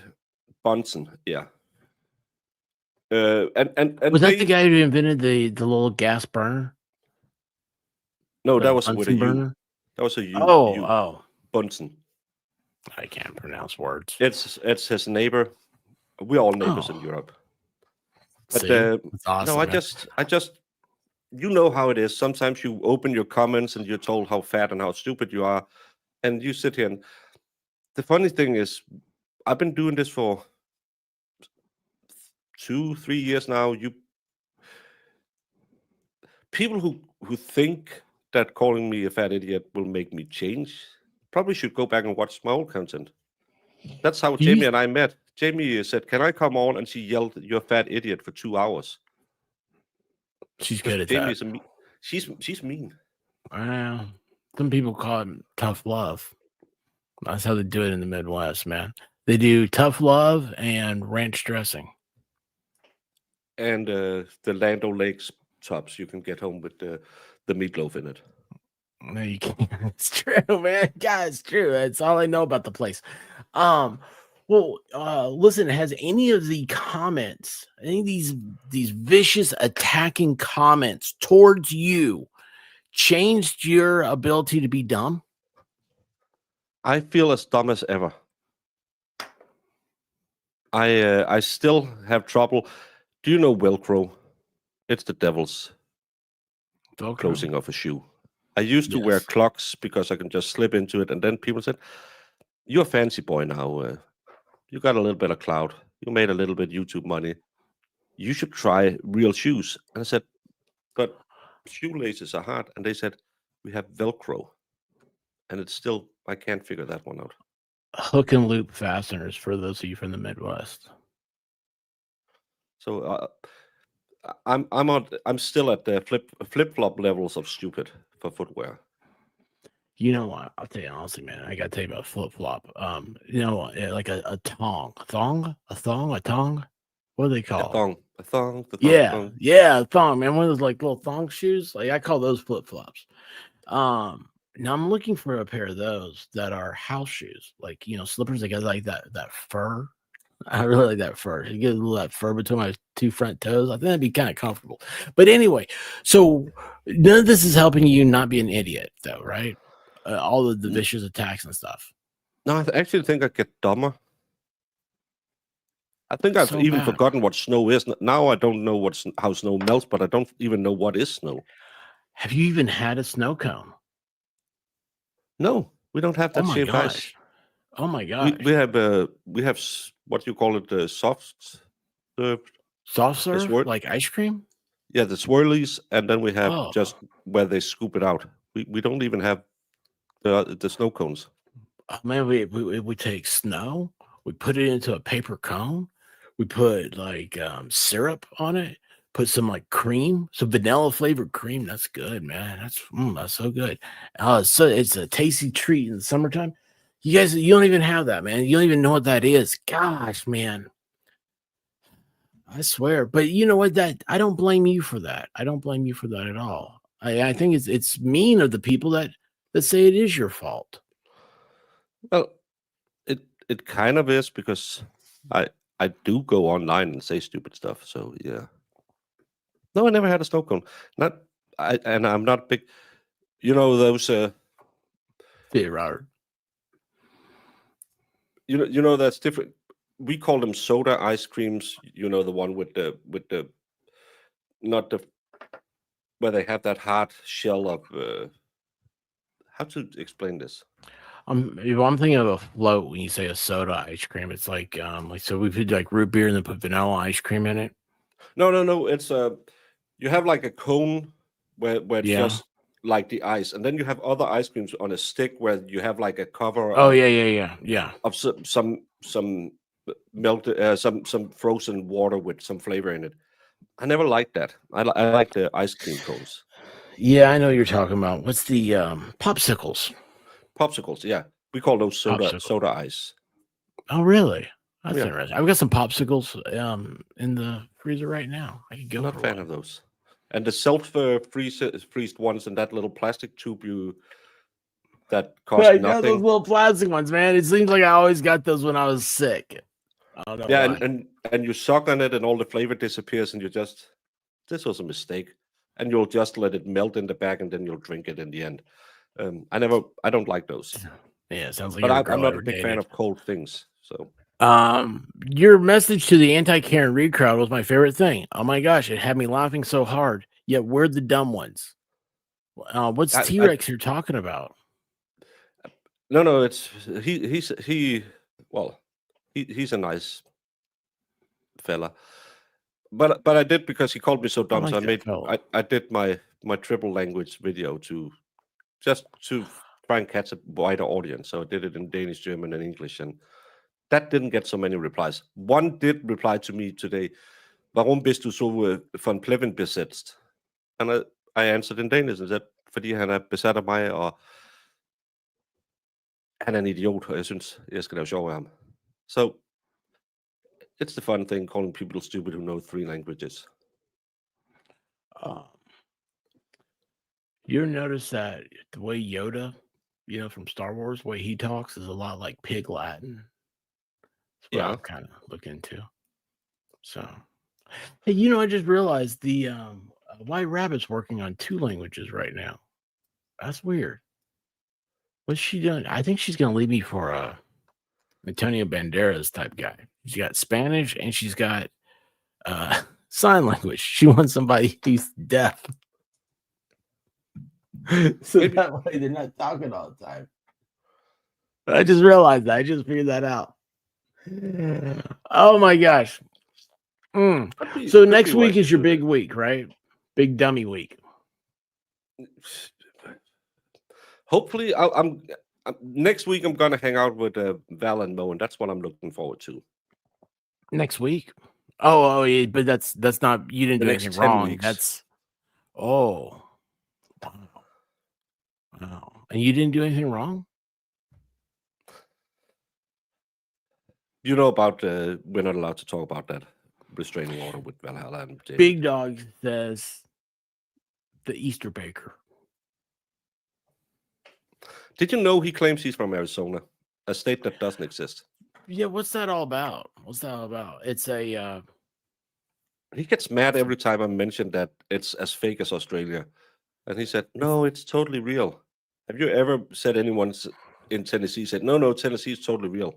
Bunsen, yeah. And Was that they the guy who invented the little gas burner? no, that The was with a Bunsen U. burner? That was a Oh, U. oh. Bunsen. I can't pronounce words. It's his neighbor. We're all neighbors in Oh, Europe. But see? That's no, awesome, man. I just you know how it is. Sometimes you open your comments and you're told how fat and how stupid you are, and you sit here. And the funny thing is, I've been doing this for 2, 3 years now. You people who think that calling me a fat idiot will make me change probably should go back and watch my old content. That's how Do you, Jamie and I met. Jamie said, "Can I come on?" And she yelled, "You're a fat idiot" for 2 hours she's because good at Jamie that. is she's mean. Well, some people call it tough love. That's how they do it in the Midwest, man. They do tough love and ranch dressing. And the Land O'Lakes tops you can get home with the meatloaf in it. No, you can't. It's true, man. God, it's true. That's all I know about the place. Well, listen, has any of the comments, any of these vicious attacking comments towards you changed your ability to be dumb? I feel as dumb as ever. I still have trouble. Do you know Velcro? It's the devil's Velcro. closing of a shoe. I used to wear Yes. clogs because I can just slip into it, and then people said, "You're a fancy boy now. You got a little bit of clout. You made a little bit YouTube money. You should try real shoes." And I said, "But shoelaces are hard." And they said, "We have Velcro," and it's still I can't figure that one out. Hook and loop fasteners for those of you from the Midwest. So I'm still at the flip flop levels of stupid for footwear. You know what? I'll tell you honestly, man. I gotta tell you about flip flop. You know, like a tong, a thong. What do they A call 'em? thong, a thong, the thong, Yeah, thong. yeah, thong, man. One of those like little thong shoes. Like I call those flip flops. Now I'm looking for a pair of those that are house shoes, like slippers that got like that fur. I really like that fur. You get a little that fur between my two front toes. I think that'd be kind of comfortable. But anyway, so none of this is helping you not be an idiot, though, right? All of the vicious attacks and stuff. No, I actually think I get dumber. I think I've So even bad. forgotten what snow is. Now I don't know how snow melts, but I don't even know what is snow. Have you even had a snow cone? No, we don't have Oh that my shaved ice. gosh. Oh my We gosh. we have what do you call it? Soft serve. Soft serve? swir- Like ice cream? Yeah, the swirlies, and then we have Oh. just where they scoop it out. We don't even have the snow cones. Oh, man, we take snow, we put it into a paper cone, we put like syrup on it, put some like cream, some vanilla flavored cream. That's good, man. That's so good. So it's a tasty treat in the summertime. You guys, you don't even have that, man. You don't even know what that is. Gosh, man. I swear. But you know what? That I don't blame you for that. I don't blame you for that at all. I think it's mean of the people that say it is your fault. Well, it kind of is because I do go online and say stupid stuff. So yeah. No, I never had a snow cone. Not and I'm not big. You know those. Yeah, Robert. You know that's different. We call them soda ice creams. You know the one with the not the where they have that hard shell of. How to explain this? I'm thinking of a float when you say a soda ice cream. It's like so we put like root beer and then put vanilla ice cream in it. No. It's you have like a cone where it's Yeah. just like the ice, and then you have other ice creams on a stick where you have like a cover Oh of yeah. of some melted some frozen water with some flavor in it. I never liked that. I like the ice cream cones. Yeah, I know what you're talking about. What's the popsicles? Popsicles, yeah. We call those Popsicle. soda ice. Oh really? That's Yeah. interesting. I've got some popsicles in the freezer right now. I could go Not for a fan one. of those. And the self freezed ones in that little plastic tube that cost I got those nothing. little plastic ones, man. It seems like I always got those when I was sick. I don't know Yeah, why. and you suck on it, and all the flavor disappears, and this was a mistake, and you'll just let it melt in the bag, and then you'll drink it in the end. I don't like those, Yeah, sounds like but every I'm girl I not a ever big fan dated. of cold things. So Your message to the anti-Karen Reed crowd was my favorite thing. Oh my gosh, it had me laughing so hard. Yet we're the dumb ones. What's I T-Rex you're talking about? no, it's well, he's a nice fella, but I did because he called me so I dumb. So like that fellow. I did my triple language video to just to try and catch a wider audience. So I did it in Danish, German, and English, and that didn't get so many replies. One did reply to me today. Warum bist du so von Pleven besetzt? And I answered in Danish and said, fordi han er besat af mig, og han er en idiot, og jeg synes, jeg skal lave sjov af ham. So, it's the fun thing, calling people stupid who know 3 languages. Um, you ever notice that the way Yoda, from Star Wars, the way he talks is a lot like Pig Latin. That's what Yeah. I'm kind of looking into. So, hey, I just realized the White Rabbit's working on 2 languages right now. That's weird. What's she doing? I think she's gonna leave me for a Antonio Banderas type guy. She's got Spanish and she's got sign language. She wants somebody who's deaf. So Maybe- that way they're not talking all the time. I just realized that. I just figured that out. Oh my gosh. So could next be week wise is to your do big that. week, right? Big dummy week. Hopefully, next week I'm gonna hang out with Val and Mo, and that's what I'm looking forward to. Next week. Oh yeah, but that's not, you didn't The do next anything 10 wrong. weeks. That's wow. And you didn't do anything wrong? You know about we're not allowed to talk about that restraining order with Valhalla and David. Big Dog says the Easter baker. Did you know he claims he's from Arizona, a state that doesn't exist? Yeah, what's that all about? It's a He gets mad every time I mention that it's as fake as Australia. And he said, no, it's totally real. Have you ever said anyone in Tennessee said, no, Tennessee is totally real?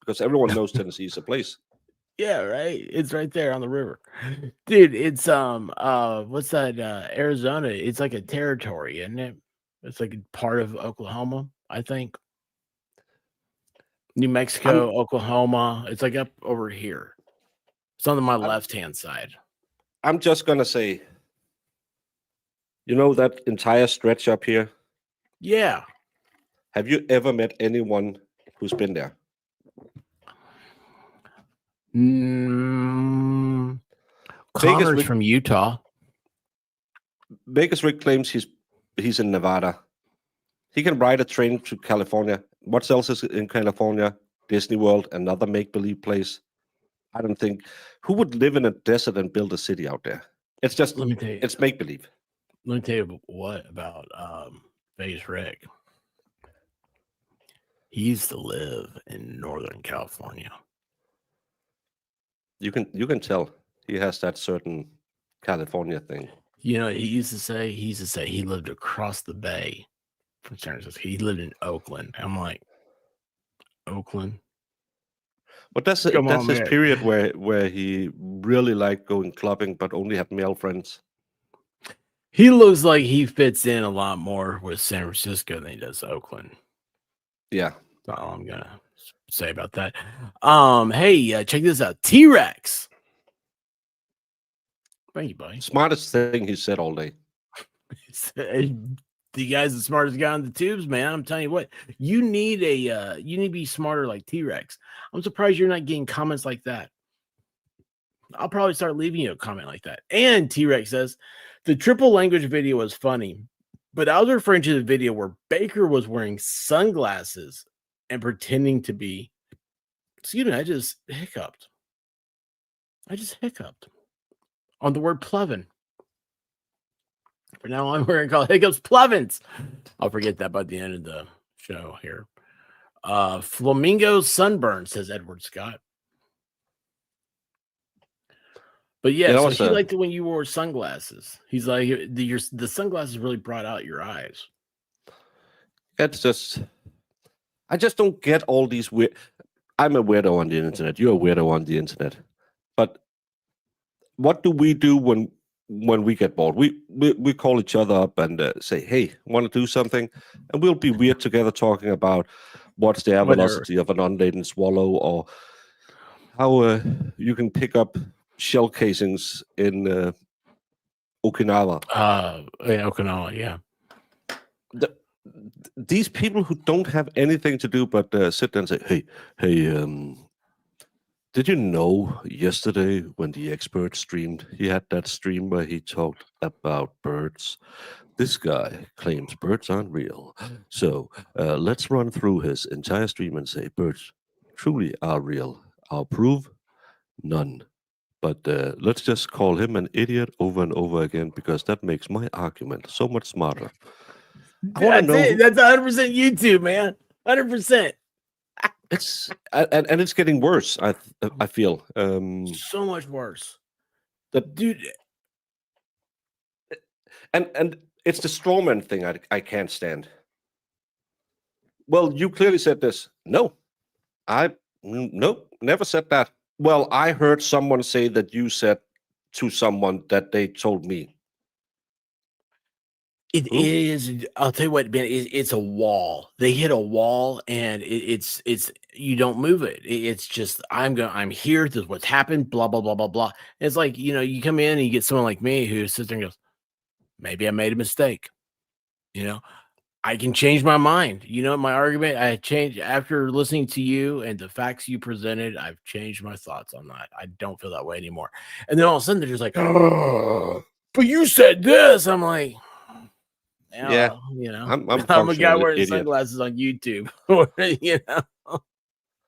Because everyone knows Tennessee is a place. yeah, right. It's right there on the river. Dude, it's what's that? Arizona. It's like a territory, isn't it? It's like a part of Oklahoma, I think. New Mexico, Oklahoma. It's like up over here. It's on my left-hand side. I'm just going to say, you know that entire stretch up here? Yeah. Have you ever met anyone who's been there? Connor's Rick- from Utah. Vegas Rick claims he's in Nevada. He can ride a train to California. What else is in California? Disney World, another make-believe place. I don't think who would live in a desert and build a city out there. It's just Let me tell you. it's make-believe. Let me tell you what about Vegas Rick. He used to live in Northern California. You can tell he has that certain California thing. You know, he used to say he lived across the bay from San Francisco. He lived in Oakland. I'm like, Oakland? But that's Come that's on, his man. period where he really liked going clubbing, but only had male friends. He looks like he fits in a lot more with San Francisco than he does Oakland. Yeah. That's all I'm gonna say about that. Hey, check this out. T-Rex. Thank you, buddy. Smartest thing he said all day. The guy's the smartest guy on the tubes, man. I'm telling you what, you need to be smarter like T-Rex. I'm surprised you're not getting comments like that. I'll probably start leaving you a comment like that. And T-Rex says the triple language video was funny, but I was referring to the video where Baker was wearing sunglasses and pretending to be. Excuse me, I just hiccuped on the word Plevin. For now on, we're going to call hiccups Plevins. I'll forget that by the end of the show here. Flamingo sunburn, says Edward Scott. But yeah, That so was he liked it when you wore sunglasses. He's like, the sunglasses really brought out your eyes. it's just I just don't get all these weird. I'm a weirdo on the internet. You're a weirdo on the internet. But what do we do when we get bored? We call each other up and say, "Hey, want to do something?" And we'll be weird together talking about what's the air Whatever. velocity of an unladen swallow, or how you can pick up shell casings in Okinawa. Yeah, Okinawa, yeah. The, these people who don't have anything to do but sit there and say, "Hey, did you know yesterday when the expert streamed, he had that stream where he talked about birds? This guy claims birds aren't real. So let's run through his entire stream and say birds truly are real. I'll prove none. But let's just call him an idiot over and over again because that makes my argument so much smarter. I want to That's know it. That's 100% YouTube, man. 100%. it's and it's getting worse. I feel So much worse. that Dude, and it's the strawman thing I can't stand. Well, you clearly said this. No, nope, never said that. Well, I heard someone say that you said to someone that they told me. it Who? is. I'll tell you what, Ben. It's a wall. They hit a wall, and it's you don't move it. It's just I'm here. This is what's happened. Blah blah blah blah blah. It's like you come in and you get someone like me who sits there and goes, maybe I made a mistake. I can change my mind. My argument, I changed after listening to you and the facts you presented. I've changed my thoughts on that. I don't feel that way anymore. And then all of a sudden they're just like, oh, but you said this. I'm like, Yeah, I'm I'm a guy functional wearing idiot. sunglasses on YouTube.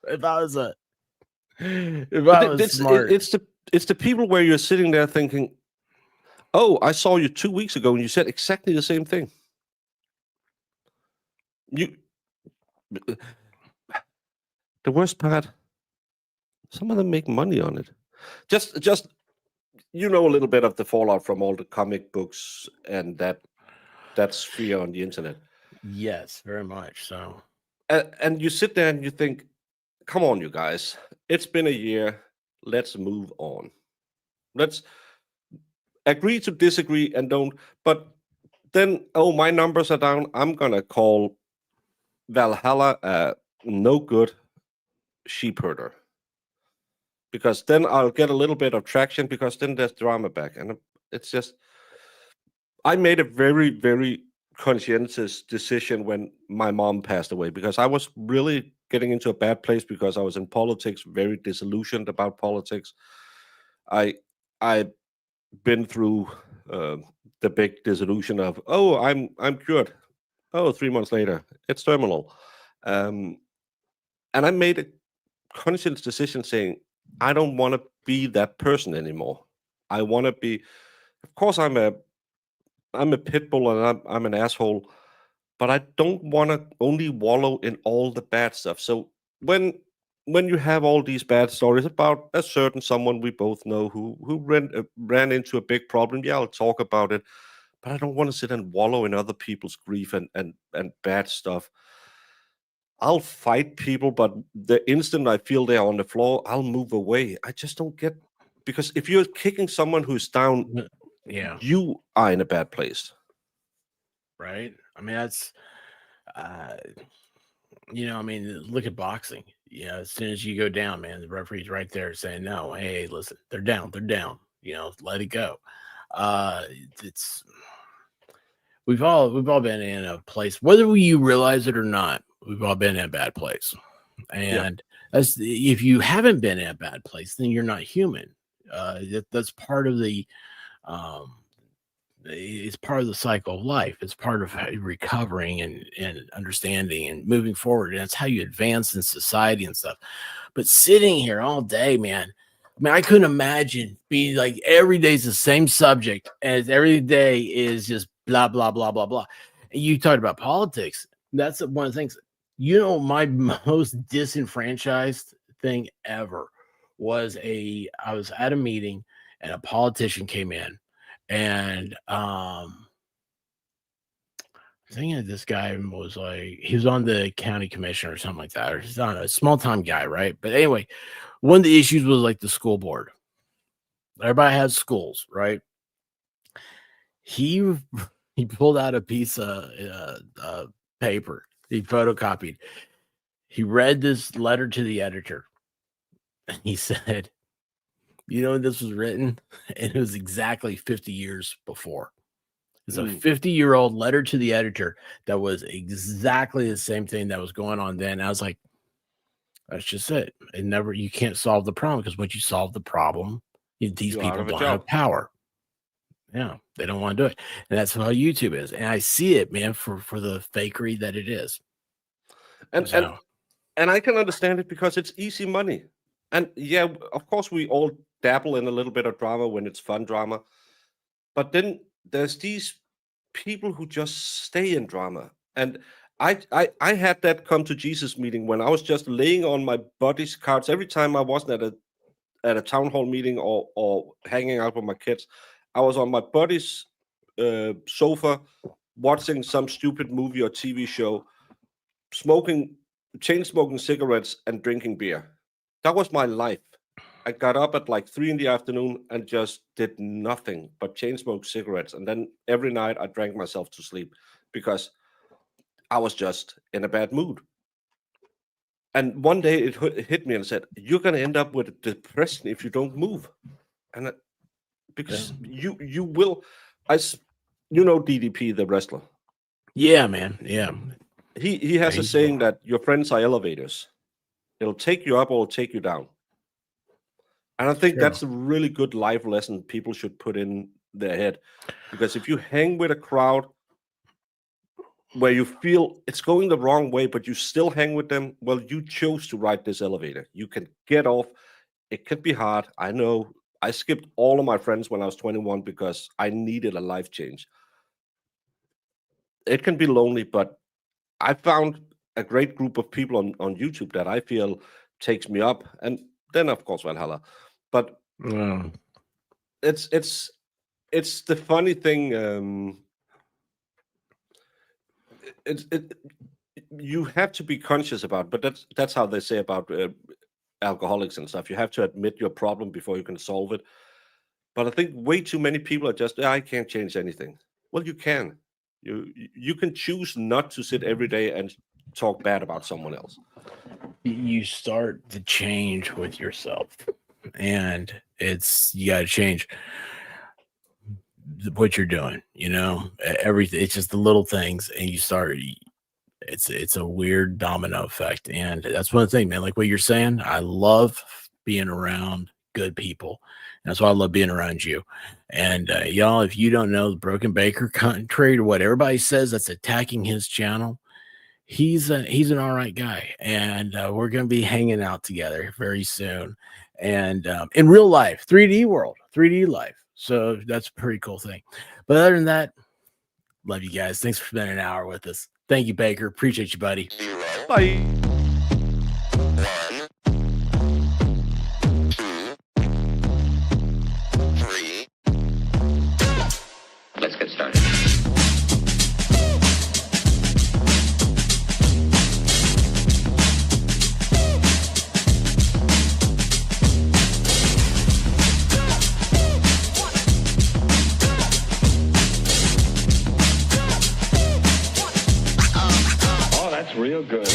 If I was smart. It's the people where you're sitting there thinking, "Oh, I saw you 2 weeks ago and you said exactly the same thing." You, the worst part, some of them make money on it. Just a little bit of the fallout from all the comic books and that sphere on the internet. Yes, very much so. And you sit there and you think, come on, you guys, it's been a year. Let's move on. Let's agree to disagree and don't. But then, oh, my numbers are down. I'm going to call Valhalla no good sheep herder. Because then I'll get a little bit of traction because then there's drama back. And it's just, I made a very, very conscientious decision when my mom passed away because I was really getting into a bad place because I was in politics, very disillusioned about politics. I been through the big disillusion of, oh, I'm cured. Oh, 3 months later, it's terminal. And I made a conscious decision saying, I don't want to be that person anymore. I want to be, of course, I'm a pit bull and I'm an asshole, but I don't want to only wallow in all the bad stuff. So when you have all these bad stories about a certain someone we both know who ran into a big problem, yeah, I'll talk about it, but I don't want to sit and wallow in other people's grief and bad stuff. I'll fight people, but the instant I feel they're on the floor, I'll move away. I just don't get because if you're kicking someone who's down, Yeah. you are in a bad place. Right. I mean, that's look at boxing. As soon as you go down, man, the referee's right there saying, no, hey, listen, they're down. Let it go. It's we've all been in a place, whether you realize it or not, we've all been in a bad place. And if you haven't been in a bad place, then you're not human. That's part of the it's part of the cycle of life. It's part of recovering and understanding and moving forward. And that's how you advance in society and stuff. But sitting here all day, man, I mean, I couldn't imagine being like every day is the same subject as every day is just blah, blah, blah, blah, blah. And you talked about politics. That's one of the things, my most disenfranchised thing ever was I was at a meeting and a politician came in, and I think that this guy was like, he was on the county commission or something like that, or he's on a small time guy, right? But anyway, one of the issues was like the school board. Everybody has schools, right? He he pulled out a piece of paper. He photocopied. He read this letter to the editor, and he said, "You know when this was written?" And it was exactly 50 years before. It's a 50-year-old letter to the editor that was exactly the same thing that was going on then. I was like, that's just it. You can't solve the problem, because once you solve the problem, these You're out people of a don't job. have power. Yeah, they don't want to do it. And that's how YouTube is. And I see it, man, for the fakery that it is. And So, and I can understand it because it's easy money. And yeah, of course, we all dabble in a little bit of drama when it's fun drama. But then there's these people who just stay in drama. And I had that come to Jesus meeting when I was just laying on my buddy's couch every time I wasn't at a town hall meeting or hanging out with my kids. I was on my buddy's sofa watching some stupid movie or TV show, chain smoking cigarettes and drinking beer. That was my life. I got up at like 3 in the afternoon and just did nothing but chain smoke cigarettes. And then every night I drank myself to sleep because I was just in a bad mood. And one day it hit me and said, "You're going to end up with depression if you don't move." And because you will, DDP, the wrestler. yeah, man. Yeah. He has a saying that your friends are elevators. It'll take you up or it'll take you down. And I think that's a really good life lesson people should put in their head. Because if you hang with a crowd where you feel it's going the wrong way, but you still hang with them, well, you chose to ride this elevator. You can get off. It could be hard. I know. I skipped all of my friends when I was 21 because I needed a life change. It can be lonely, but I found a great group of people on YouTube that I feel takes me up. And then, of course, Valhalla. But it's the funny thing. You have to be conscious about, but that's how they say about alcoholics and stuff. You have to admit your problem before you can solve it. But I think way too many people are just, I can't change anything. Well, you can. You can choose not to sit every day and talk bad about someone else. You start the change with yourself, and you got to change what you're doing, everything. It's just the little things, and you start. It's a weird domino effect, and that's one thing, man. Like what you're saying, I love being around good people. That's why I love being around you. And y'all, if you don't know, the Broken Baker, contrary to what everybody says that's attacking his channel, he's an all right guy, and we're going to be hanging out together very soon, and in real life, 3D world, 3D life. So that's a pretty cool thing. But other than that, love you guys. Thanks for spending an hour with us. Thank you, Baker. Appreciate you, buddy. Bye. 1, 2, 3. Let's get started. Oh, that's real good.